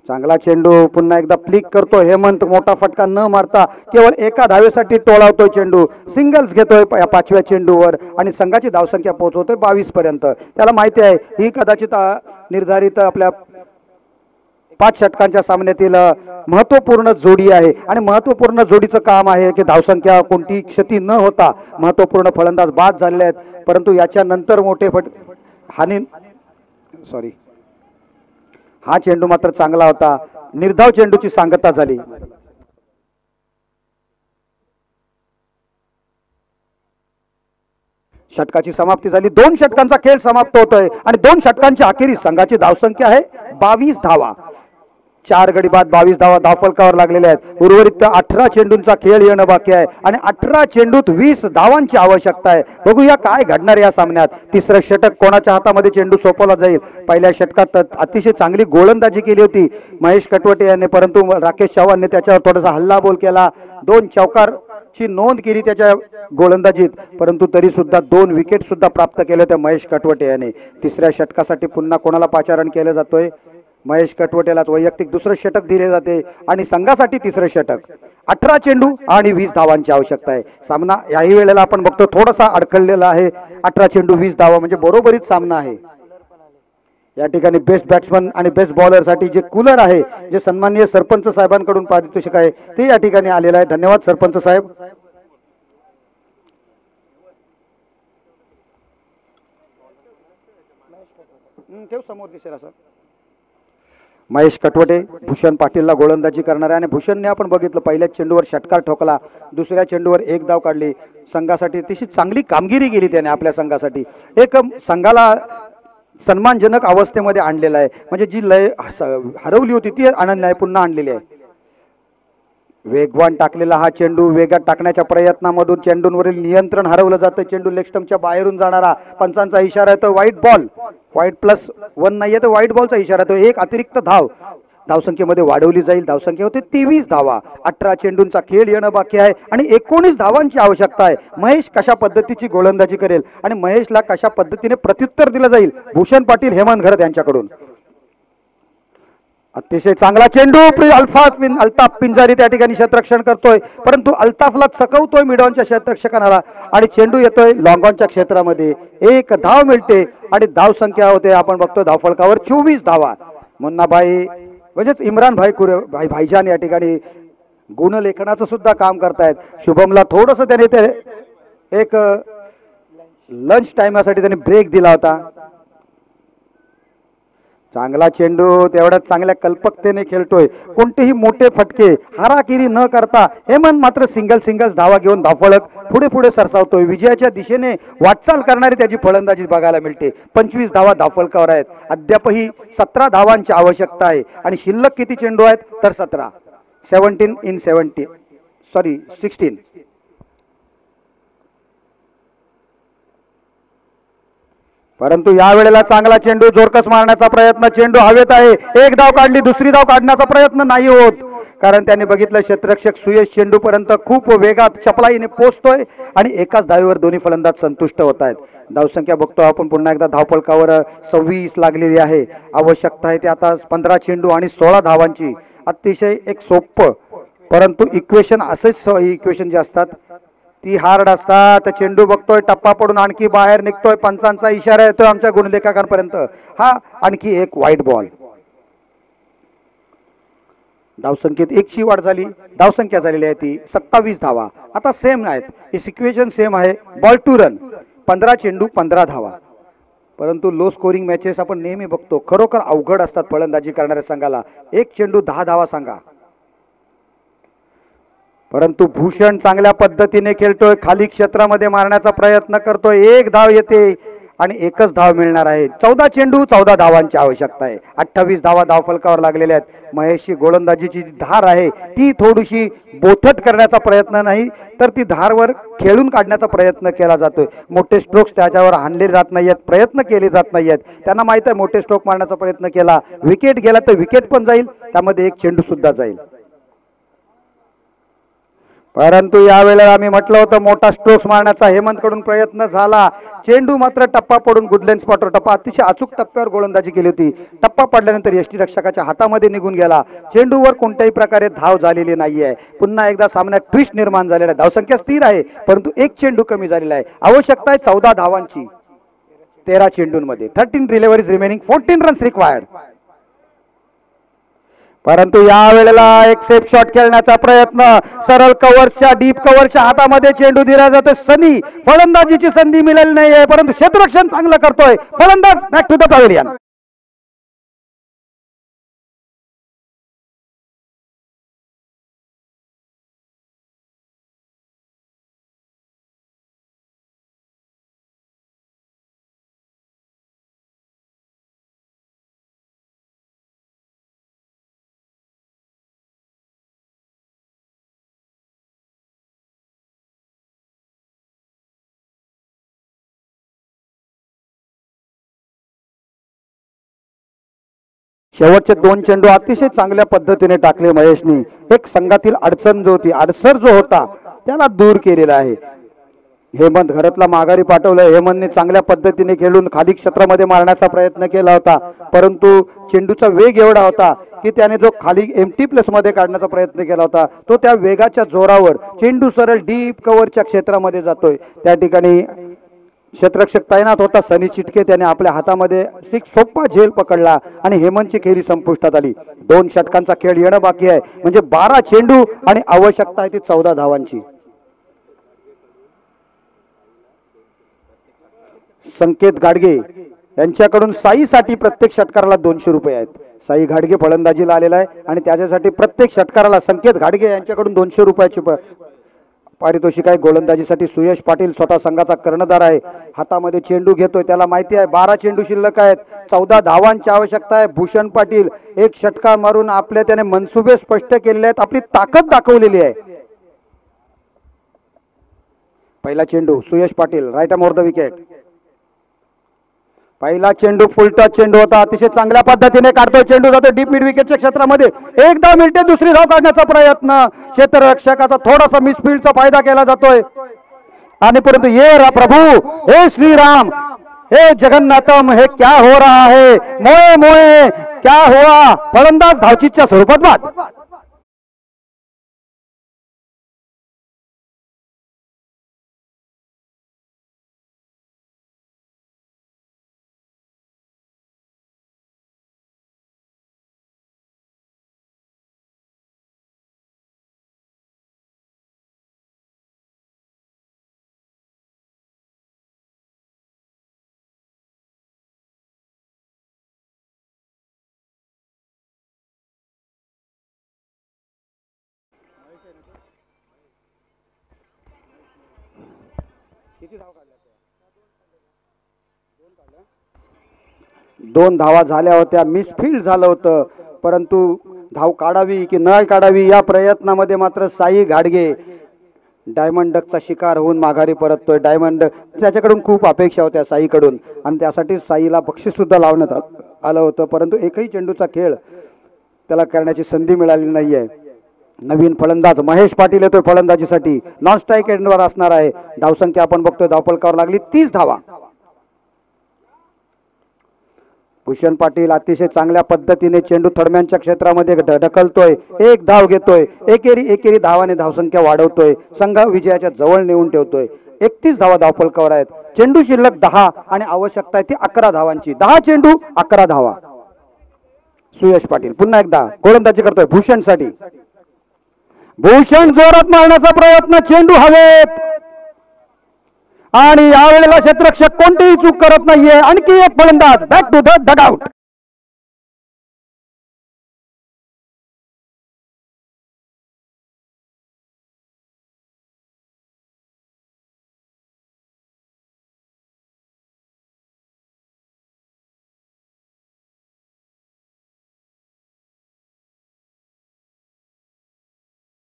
चांगला चेंडू पुन्हा एकदा फ्लिक करतो हेमंत, मोठा फटका न मारता केवळ एका धावेसाठी टोळावतोय चेंडू, सिंगल्स घेतोय 5व्या चेंडूवर आणि संघाची धावसंख्या पोहोचवतोय 22 पर्यंत. त्याला माहिती आहे ही कदाचित निर्धारित आपल्या 5 षटकांच्या सामन्यातील महत्वपूर्ण जोडी आहे आणि महत्वपूर्ण जोडीचं काम आहे की धावसंख्या कोणती क्षती न होता महत्वपूर्ण फलंदाज बाद झालेले आहेत. परंतु याच्या नंतर मोठे हा चेंडू मात्र चांगला होता. निर्धाव चेंडूची सांगता झाली. षटकाची समाप्ती झाली. 2 षटकांचा खेळ समाप्त होतोय आणि 2 षटकांच्या अखेरीस संघाची धावसंख्या आहे 22 धावा. 4 गडी बाद 22 धावा धावफलकावर लागलेल्या आहेत. उर्वरित 18 चेंडूंचा खेळ येणं बाकी आहे आणि 18 चेंडूत 20 धावांची आवश्यकता आहे. बघूया काय घडणार या सामन्यात. तिसरं षटक कोणाच्या हातामध्ये चेंडू सोपवला जाईल. पहिल्या षटकात अतिशय चांगली गोलंदाजी केली होती महेश कटवटे यांनी, परंतु राकेश चव्हाणने त्याच्यावर थोडासा हल्लाबोल केला. 2 चौकारची नोंद केली त्याच्या गोलंदाजीत, परंतु तरी सुद्धा 2 विकेट सुद्धा प्राप्त केले होते महेश कटवटे याने. तिसऱ्या षटकासाठी पुन्हा कोणाला पाचारण केलं जातोय. महेश कटवटेलाच वैयक्तिक दुसरं षटक दिले जाते आणि संघासाठी तिसरं षटक. 18 चेंडू आणि 20 धावांची आवश्यकता आहे. सामना याही वेळेला आपण बघतो थोडासा अडखळलेला आहे. 18 चेंडू 20 धावा म्हणजे बरोबरीच सामना आहे. या ठिकाणी बेस्ट बॅट्समन आणि बेस्ट बॉलर साठी जे कूलर आहे, जे सन्माननीय सरपंच साहेबांकडून पारितोषिक आहे, ते या ठिकाणी आलेलं आहे. धन्यवाद सरपंच साहेब. ठेव समोर दिसेल असं. महेश कटवटे भूषण पाटीलला गोलंदाजी करणार आहे आणि भूषणने आपण बघितलं पहिल्या चेंडूवर षटकार ठोकला, दुसऱ्या चेंडूवर 1 धाव काढली. संघासाठी अतिशय चांगली कामगिरी केली त्याने. आपल्या संघासाठी एक संघाला सन्मानजनक अवस्थेमध्ये आणलेला आहे. म्हणजे जी लय हरवली होती ती आनंद पुन्हा आणलेली आहे. वेगवान टाकलेला हा चेंडू, वेगात टाकण्याच्या प्रयत्नामधून चेंडूंवरील नियंत्रण हरवलं जातं. चेंडू लेग स्टंपच्या बाहेरून जाणारा, पंचांचा इशारा येतो व्हाईट बॉल. व्हाईट +1 नाहीये तर व्हाईट बॉलचा इशारा येतो. एक अतिरिक्त धाव धावसंख्येमध्ये वाढवली जाईल. धावसंख्या होते 23 धावा. 18 चेंडूंचा खेळ येणं बाकी आहे आणि 19 धावांची आवश्यकता आहे. महेश कशा पद्धतीची गोलंदाजी करेल आणि महेशला कशा पद्धतीने प्रत्युत्तर दिलं जाईल भूषण पाटील हेमंत घरत यांच्याकडून. अतिशय चांगला चेंडू. अल्ताफ पिंजारी त्या ठिकाणी क्षेत्ररक्षण करतोय, परंतु अल्ताफला चकवतोय मिडॉनच्या क्षेत्ररक्षकाला आणि चेंडू येतोय लॉंगॉनच्या क्षेत्रामध्ये. 1 धाव मिळते आणि धाव संख्या होते आपण बघतो धावफलकावर 24 धावा. मुन्नाभाई म्हणजेच इम्रान भाईजान या ठिकाणी गुणलेखनाचं सुद्धा काम करतायत. शुभमला थोडंसं त्याने ते एक लंच टाइमासाठी त्याने ब्रेक दिला होता. चांगला चेंडू तेवढ्याच चांगल्या कल्पकतेने खेळतोय. कोणतेही मोठे फटके हाराकिरी न करता हेमंत मात्र सिंगल्स धावा घेऊन धावफलक पुढे पुढे सरसावतोय. विजयाच्या दिशेने वाटचाल करणारी त्याची फलंदाजी बघायला मिळते. 25 धावा धावफलकावर आहेत. अद्यापही 17 धावांची आवश्यकता आहे आणि शिल्लक किती चेंडू आहेत तर 17. 16. परंतु या वेळेला चांगला चेंडू जोरकस मारण्याचा प्रयत्न. चेंडू हवेत आहे. 1 धाव काढली, दुसरी धाव काढण्याचा प्रयत्न नाही होत, कारण त्याने बघितलं क्षेत्ररक्षक सुयश चेंडू पर्यंत खूप वेगात चपलाईने पोहोचतोय आणि एकाच धावेवर दोन्ही फलंदाज संतुष्ट होत आहेत. धावसंख्या बघतो आपण पुन्हा एकदा धावफलकावर 26 लागलेली आहे. आवश्यकता आहे ते आता 15 चेंडू आणि 16 धावांची. अतिशय एक सोपं परंतु इक्वेशन, असेच इक्वेशन जे असतात ती हार्ड असतात. चेंडू बघतोय टप्पा पडून आणखी बाहेर निघतोय. पंचांचा इशारा येतोय आमच्या गुणलेखाकांपर्यंत. हा आणखी एक व्हाईट बॉल. धावसंख्येत 1ची वाढ झाली. धावसंख्या झालेली आहे ती 27 धावा. आता सेम आहेत, ही सिक्वेशन सेम आहे. बॉल टू रन, 15 चेंडू 15 धावा. परंतु लो स्कोरिंग मॅचेस आपण नेहमी बघतो खरोखर अवघड असतात फलंदाजी करणाऱ्या संघाला. 1 चेंडू 10 धावा सांगा. परंतु भूषण चांगल्या पद्धतीने खेळतोय. खाली क्षेत्रामध्ये मारण्याचा प्रयत्न करतोय. 1 धाव येते आणि 1च धाव मिळणार आहे. 14 चेंडू 14 धावांची आवश्यकता आहे. 28 धावा धावफलकावर लागलेल्या आहेत. महेशची गोलंदाजीची धार आहे ती थोडीशी बोथट करण्याचा प्रयत्न नाही तर ती धारवर खेळून काढण्याचा प्रयत्न केला जातोय. मोठे स्ट्रोक्स त्याच्यावर आणले जात नाहीयेत, प्रयत्न केले जात नाहीयेत. त्यांना माहित आहे मोठे स्ट्रोक मारण्याचा प्रयत्न केला, विकेट गेला तर विकेट पण जाईल, त्यामध्ये 1 चेंडू सुद्धा जाईल. परंतु यावेळेला आम्ही म्हटलं होतं मोठा स्ट्रोक्स मारण्याचा हेमंत कडून प्रयत्न झाला. चेंडू मात्र टप्पा पडून गुडलेन स्पॉटवर टप्पा, अतिशय अचूक टप्प्यावर गोलंदाजी केली होती. टप्पा पडल्यानंतर यष्टी रक्षकाच्या हातामध्ये निघून गेला. चेंडूवर कोणत्याही प्रकारे धाव झालेली नाहीये. पुन्हा एकदा सामन्यात ट्विस्ट निर्माण झालेला आहे. धावसंख्या स्थिर आहे परंतु 1 चेंडू कमी झालेला आहे. आवश्यकता आहे 14 धावांची 13 चेंडूंमध्ये. 13 डिलिव्हरीज रिमेनिंग, 14 रन्स रिक्वायर्ड. परंतु या वेळेला एक सेफ शॉट खेळण्याचा प्रयत्न. सरळ कव्हरच्या डीप कव्हरच्या हातामध्ये चेंडू दिला जातो. सनी फलंदाजीची संधी मिळाली नाहीये परंतु क्षेत्ररक्षण चांगलं करतोय. फलंदाज बॅक टू द पॅव्हिलियन. शेवटचे 2 चेंडू अतिशय चांगल्या पद्धतीने टाकले महेशनी. एक संघातील अडचण जो होती, अडसर जो होता त्याला दूर केलेला आहे. हेमंत घरातला माघारी पाठवलं. हेमंतने चांगल्या पद्धतीने खेळून खाली क्षेत्रामध्ये मारण्याचा प्रयत्न केला होता, परंतु चेंडूचा वेग एवढा होता की त्याने जो खाली एम्प्टी प्लेस मध्ये काढण्याचा प्रयत्न केला होता, तो त्या वेगाच्या जोरावर चेंडू सरळ डीप कव्हरच्या क्षेत्रामध्ये जातोय. त्या ठिकाणी क्षेत्ररक्षक तैनात होता सनी चिटके, त्याने आपल्या हातामध्ये सोपा झेल पकडला आणि हेमंतची खेळी संपुष्टात आली. 2 षटकांचा खेळ येणं बाकी आहे, म्हणजे 12 चेंडू आणि आवश्यकता आहे ती 14 धावांची. संकेत गाडगे यांच्याकडून साईसाठी प्रत्येक षटकाराला 200 रुपये आहेत. साई घाडगे फलंदाजीला आलेला आहे आणि त्याच्यासाठी प्रत्येक षटकाराला संकेत घाडगे यांच्याकडून 200 रुपयाची पारितोषिक आहे. गोलंदाजीसाठी सुयश पाटील स्वतः संघाचा कर्णधार आहे, हातामध्ये चेंडू घेतोय. त्याला माहिती आहे 12 चेंडू शिल्लक आहेत, 14 धावांची आवश्यकता आहे. भूषण पाटील एक षटकार मारून आपले त्याने मनसुबे स्पष्ट केलेले आहेत, आपली ताकद दाखवलेली आहे. पहिला चेंडू Suyash Patil, right arm over the wicket. पहिला चेंडू फुलटॉस चेंडू होता, अतिशय चांगल्या पद्धतीने काढतोय चेंडू, जातो डीप मिड विकेटच्या क्षेत्रामध्ये. एकदा मिळते दुसरी धाव काढण्याचा प्रयत्न, क्षेत्ररक्षकाचा थोडासा मिसफील्डचा फायदा केला जातोय. आणि परंतु ये प्रभू, हे श्रीराम, हे जगन्नाथम, हे क्या हो रहा है, मोए मोए क्या हुआ. फलंदाज धावचीच्या स्वरूपात बाद. दोन धावा झाल्या होत्या, मिसफील्ड झालं होतं, परंतु धाव काढावी की न काढावी या प्रयत्नामध्ये मात्र साई घाडगे डायमंड डकचा शिकार होऊन माघारी परततोय. डायमंड त्याच्याकडून खूप अपेक्षा होत्या साईकडून आणि त्यासाठी साईला बक्षीस सुद्धा लावण्यात आलं होतं, परंतु एकही चेंडूचा खेळ त्याला करण्याची संधी मिळाली नाहीये. नवीन फलंदाज महेश पाटील येतोय फलंदाजीसाठी, नॉन स्ट्राईक एंडवर असणार आहे. धावसंख्या आपण बघतोय धावफलकावर लागली 30 धावा. भूषण पाटील अतिशय चांगल्या पद्धतीने चेंडू थर्मॅनच्या क्षेत्रामध्ये ढकलतोय, एक धाव घेतोय, एकेरी धावाने धावसंख्या वाढवतोय, संघ विजयाच्या जवळ नेऊन ठेवतोय. 31 धावा धावफलकावर आहेत, चेंडू शिल्लक 10 आणि आवश्यकता आहे ती 11 धावांची. 10 चेंडू 11 धावा. सुयश पाटील पुन्हा एकदा गोलंदाजी करतोय भूषणसाठी. भूषण जोरात मारण्याचा प्रयत्न, चेंडू हवेत आणि यावेळेला क्षेत्ररक्षक कोणतीही चूक करत नाहीये. आणखी एक फलंदाज बॅक टू द डगआउट.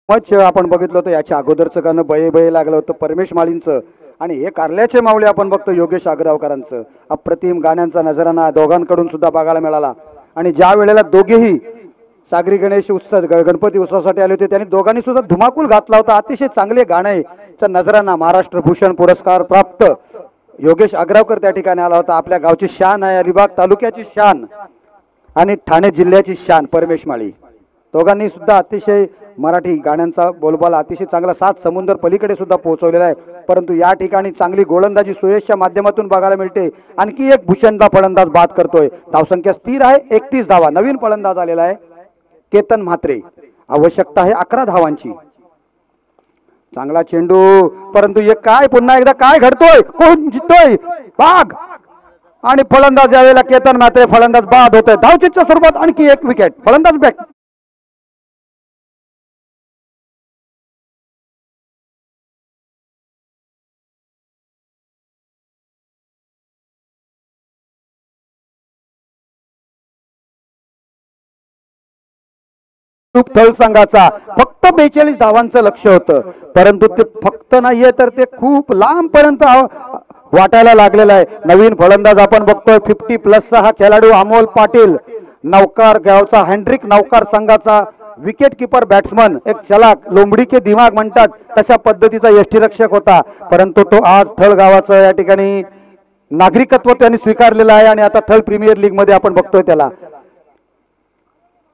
मच आपण बघितलं होतं, याच्या अगोदरचं गाणं बये बये लागलं होतं परमेश माळींचं, आणि हे कारल्याचे मावळे आपण बघतो योगेश आग्रावकरांचं. अप्रतिम गाण्यांचा नजराना दोघांकडून सुद्धा बघायला मिळाला. आणि ज्या वेळेला दोघेही सागरी गणेश उत्सव गणपती उत्सवासाठी आले होते, त्यांनी दोघांनी सुद्धा धुमाकूल घातला होता. अतिशय चांगले गाण्याचा नजराना. महाराष्ट्र भूषण पुरस्कार प्राप्त योगेश आग्रावकर त्या ठिकाणी आला होता. आपल्या गावची शान आहे, अलिबाग तालुक्याची शान आणि ठाणे जिल्ह्याची शान परमेश माळी. दोघांनी सुद्धा अतिशय मराठी गाण्यांचा बोलबाला अतिशय चांगला 7 समुद्र पलीकडे सुद्धा पोहोचवलेला आहे. परंतु या ठिकाणी चांगली गोलंदाजी सुयशच्या माध्यमातून बघायला मिळते. आणखी एक भूषणदा फलंदाज बाद करतोय. धावसंख्या स्थिर आहे 31 धावा. नवीन फलंदाज आलेला आहे केतन म्हात्रे. आवश्यकता आहे 11 धावांची. चांगला चेंडू, परंतु हे काय पुन्हा एकदा काय घडतोय, कोण जिततोय, बाग आणि फलंदाज यावेळेला केतन म्हात्रे फलंदाज बाद होतोय. धावचीच्या स्वरूपात आणखी एक विकेट. फलंदाज बॅक. थल संघाचा फक्त 42 धावांचं लक्ष होतं, परंतु ते फक्त नाहीये तर ते खूप लांब पर्यंत वाटायला लागलेलं आहे. नवीन फलंदाज आपण बघतोय 50 प्लसचा हा खेळाडू अमोल पाटील. नौकार गावचा हँड्रिक नौकार संघाचा विकेट किपर बॅट्समन, एक चलाक लोंबडी के दिमाग म्हणतात तशा पद्धतीचा यष्टीरक्षक होता, परंतु तो आज थळ गावाचं या ठिकाणी नागरिकत्व त्यांनी स्वीकारलेलं आहे आणि आता थळ प्रीमियर लीग मध्ये आपण बघतोय त्याला.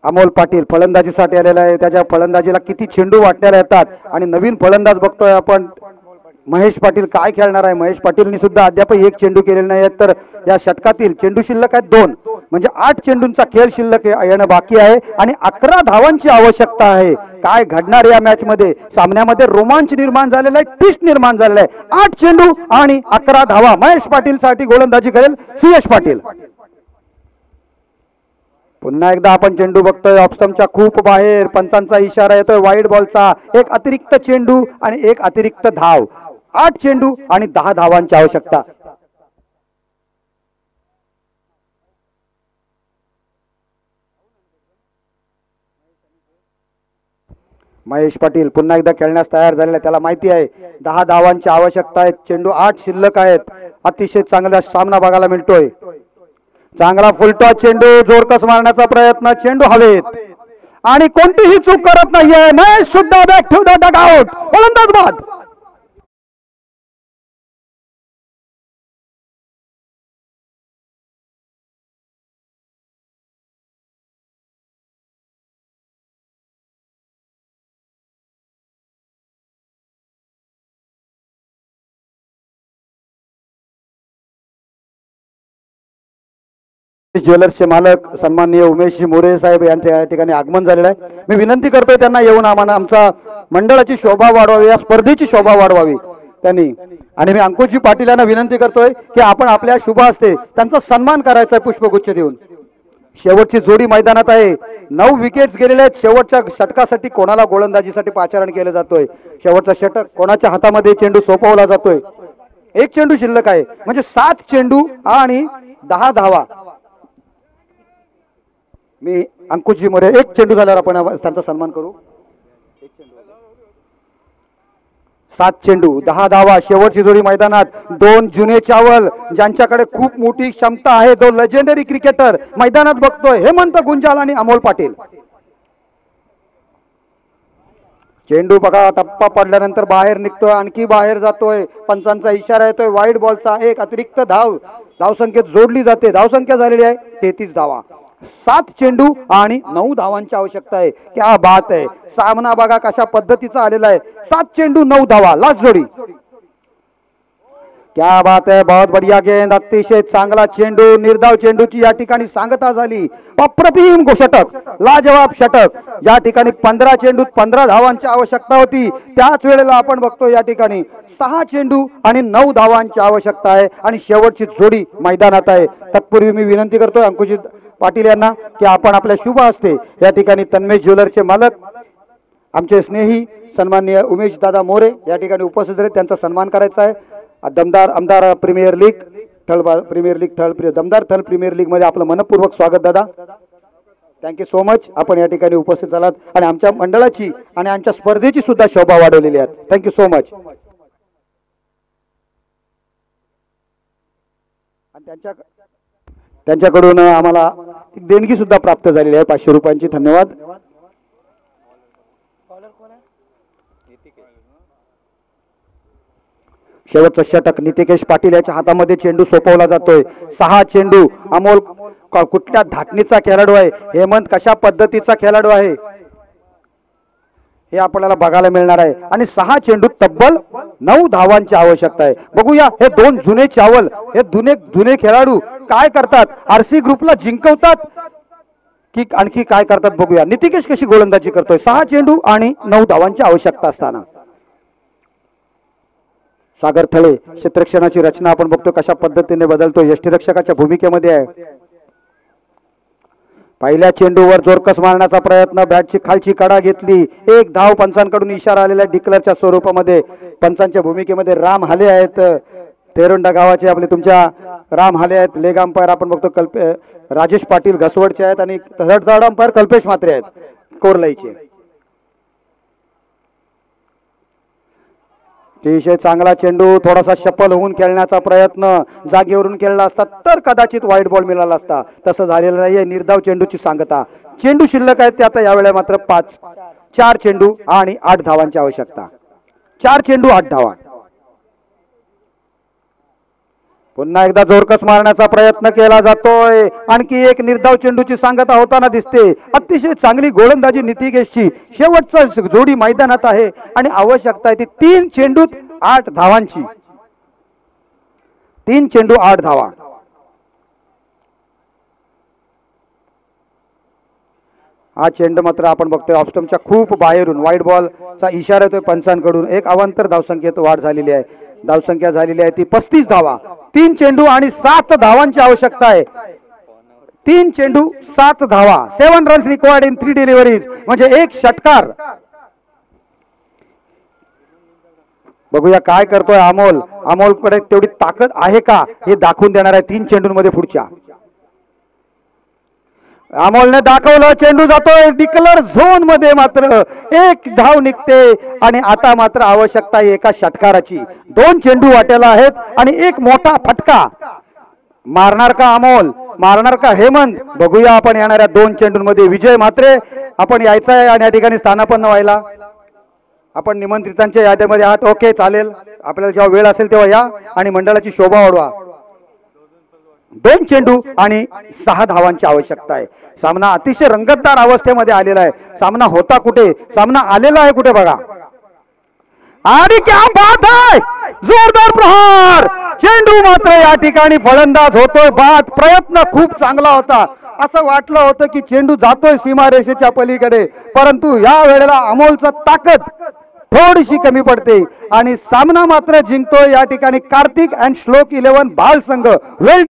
अमोल पाटील फलंदाजीसाठी आलेला आहे, त्याच्या फलंदाजीला किती चेंडू वाटण्याला येतात आणि नवीन फलंदाज बघतोय आपण महेश पाटील काय खेळणार आहे. महेश पाटीलनी सुद्धा अद्याप एक चेंडू केलेला नाही, तर या षटकातील चेंडू शिल्लक आहेत 2, म्हणजे 8 चेंडूंचा खेळ शिल्लक येणं बाकी आहे आणि 11 धावांची आवश्यकता आहे. काय घडणार या मॅच मध्ये, सामन्यामध्ये रोमांच निर्माण झालेला आहे, ट्विस्ट निर्माण झालेला आहे. 8 चेंडू आणि 11 धावा. महेश पाटील साठी गोलंदाजी करेल सुयश पाटील. पुन्हा एकदा आपण चेंडू बघतोय ऑफस्टंपच्या खूप बाहेर, पंचांचा इशारा येतोय वाईड बॉलचा. एक अतिरिक्त चेंडू आणि एक अतिरिक्त धाव. 8 चेंडू आणि 10 धावांची आवश्यकता. महेश पाटील पुन्हा एकदा खेळण्यास तयार झालेला आहे, त्याला माहिती आहे 10 धावांची आवश्यकता आहे. चेंडू 8 शिल्लक आहेत. अतिशय चांगला सामना बघायला मिळतोय. चांगला फुलटॉस चेंडू, जोरकस मारण्याचा प्रयत्न, चेंडू हवेत आणि कोणतीही चूक करत नाहीये. महेश सुद्धा बॅक टू द डगआउट. गोलंदाज बाद. ज्वेलर्सचे मालक सन्माननीय उमेशजी मोरे साहेब यांच्या या ठिकाणी आगमन झालेलं आहे. मी विनंती करतोय त्यांना येऊन आमचा मंडळाची शोभा वाढवावी, या स्पर्धेची शोभा वाढवावी त्यांनी. आणि मी अंकुशजी पाटील यांना विनंती करतोय की आपण आपल्या शुभ हस्ते त्यांचा सन्मान करायचा आहे पुष्पगुच्छ देऊन. शेवटची जोडी मैदानात आहे. 9 विकेट्स गेलेले आहेत. शेवटच्या षटकासाठी कोणाला गोलंदाजीसाठी पाचारण केलं जातोय. शेवटचा षटक कोणाच्या हातामध्ये चेंडू सोपवला जातोय. 1 चेंडू शिल्लक आहे, म्हणजे 7 चेंडू आणि 10 धावा. मी अंकुशजी मोरे, 1 चेंडू झाल्यावर आपण त्यांचा सन्मान करू. 7 चेंडू 10 धावा. शेवटची जोडी मैदानात 2 जुने चावल ज्यांच्याकडे खूप मोठी क्षमता आहे, 2 लेजेंडरी क्रिकेटर मैदानात बघतोय, हेमंत गुंजाल आणि अमोल पाटील. चेंडू बघा टप्पा पडल्यानंतर बाहेर निघतोय, आणखी बाहेर जातोय, पंचांचा इशारा येतोय वाईड बॉलचा. एक अतिरिक्त धावसंख्येत जोडली जाते. धावसंख्या झालेली आहे 33 धावा. 7 चेंडू आणि 9 धावांची आवश्यकता आहे. क्या बात आहे. सामना बघा कशा पद्धतीचा आलेला आहे. 7 चेंडू 9 धावा. लास्ट जोडी. क्या बात आहे. बहुत बढ़िया गेंद. अतिशय चांगला चेंडू. निर्धाव चेंडूची या ठिकाणी सांगता झाली. अप्रतिम षटक, लाजवाब षटक. या ठिकाणी 15 चेंडूत 15 धावांची आवश्यकता होती. त्याच वेळेला आपण बघतो या ठिकाणी 6 चेंडू आणि 9 धावांची आवश्यकता आहे आणि शेवटची जोडी मैदानात आहे. तत्पूर्वी मी विनंती करतोय अंकुश पाटील यांना की आपण आपल्या शुभ हस्ते या ठिकाणी तन्मय ज्वेलरचे मालक आमचे स्नेही सन्माननीय उमेश दादा मोरे या ठिकाणी उपस्थित आहेत, त्यांचा सन्मान करायचा आहे. दमदार आमदार प्रीमियर लीग दमदार थळ प्रीमियर लीग मध्ये आपलं मनपूर्वक स्वागत दादा. Thank you so much. आपण या ठिकाणी उपस्थित झालात आणि आमच्या मंडळाची आणि आमच्या स्पर्धेची सुद्धा शोभा वाढवलेली आहे. Thank you so much. आणि त्यांच्याकडून आम्हाला एक देणगी सुद्धा प्राप्त झालेली आहे 500 रुपयांची. धन्यवाद. शेवटचा षटक नितिकेश पाटील याच्या हातामध्ये चेंडू सोपवला जातोय. 6 चेंडू. अमोल कुठल्या धाटणीचा खेळाडू आहे, हेमंत कशा पद्धतीचा खेळाडू आहे हे आपल्याला बघायला मिळणार आहे. आणि 6 चेंडू तब्बल 9 धावांची आवश्यकता आहे. बघूया हे 2 जुने चावल, हे जुने खेळाडू काय करतात. आरसी ग्रुपला जिंकवतात की आणखी काय करतात बघूया. नितिकेश कशी गोलंदाजी करतोय. 6 चेंडू आणि 9 धावांची आवश्यकता असताना सागर थळे क्षेत्ररक्षणाची रचना आपण बघतो कशा पद्धतीने बदलतो. यष्टीरक्षकाच्या भूमिकेमध्ये आहे. पहिल्या चेंडूवर जोरकस मारण्याचा प्रयत्न, बॅटची खालची कडा घेतली. 1 धाव. पंचांकडून इशारा आलेला डिक्लेअरच्या स्वरूपामध्ये. पंचांच्या भूमिकेमध्ये राम हाले आहेत. तेरुंडा गावाचे आपले तुमच्या राम हाले आहेत. लेग अंपायर आपण बघतो राजेश पाटील घसवडचे आहेत आणि थर्ड अंपायर कल्पेश म्हात्रे आहेत कोरलाईचे. अतिशय चांगला चेंडू, थोडासा शफल होऊन खेळण्याचा प्रयत्न, जागेवरून खेळला असता तर कदाचित व्हाईट बॉल मिळाला असता. तसं झालेलं नाहीये. निर्धाव चेंडूची सांगता. चेंडू शिल्लक आहेत ते आता यावेळेला मात्र 4 चेंडू आणि 8 धावांची आवश्यकता. 4 चेंडू 8 धावा. पुन्हा एकदा जोरकस मारण्याचा प्रयत्न केला जातोय. आणखी एक निर्धाव चेंडूची सांगता होताना दिसते. अतिशय चांगली गोलंदाजी नितिकेशची. शेवटचा जोडी मैदानात आहे आणि आवश्यकता आहे ती 3 चेंडूत 8 धावांची. 3 चेंडू 8 धावा. हा चेंडू मात्र आपण बघतोय ऑफस्टंपच्या खूप बाहेरून व्हाईट बॉलचा इशारा येतोय पंचांकडून. एक अवांतर धावसंख्येत वाढ झालेली आहे. धावसंख्या झालेली आहे ती 35 धावा. 3 चेंडू आणि 7 धावांची आवश्यकता आहे. 3 चेंडू 7 धावा. 7 रन्स रिक्वायर्ड इन 3 डिलिव्हरीज, म्हणजे 1 षटकार. बघूया काय करतोय अमोल. अमोलकडे तेवढी ताकद आहे का हे दाखवून देणार आहे 3 चेंडूंमध्ये पुढच्या. अमोलने दाखवलं. चेंडू जातोय डिक्लर झोन मध्ये, मात्र 1 धाव निघते आणि आता मात्र आवश्यकता आहे एका षटकाराची. 2 चेंडू वाटेला आहेत आणि 1 मोठा फटका. मारणार का अमोल, मारणार का हेमंत, बघूया आपण येणाऱ्या 2 चेंडूंमध्ये. विजय म्हात्रे आपण यायचं आहे आणि या ठिकाणी स्थानापन्न व्हायला. आपण निमंत्रितांच्या यादीमध्ये आहात. ओके चालेल. आपल्याला जेव्हा वेळ असेल तेव्हा या आणि मंडळाची शोभा वाढवा. 2 चेंडू आणि 6 धावांची आवश्यकता आहे. सामना अतिशय रंगतदार अवस्थेमध्ये आलेला आहे. सामना होता कुठे, सामना आलेला आहे कुठे बघा. आणि क्या बात आहे, जोरदार प्रहार. चेंडू मात्र या ठिकाणी फलंदाज होतोय बाद. प्रयत्न खूप चांगला होता. असं वाटलं होतं की चेंडू जातोय सीमारेषेच्या पलीकडे, परंतु या वेळेला अमोलचा ताकद थोडीशी कमी पडते आणि सामना मात्र जिंकतोय या ठिकाणी कार्तिक अँड श्लोक 11 बाल संघ. वेल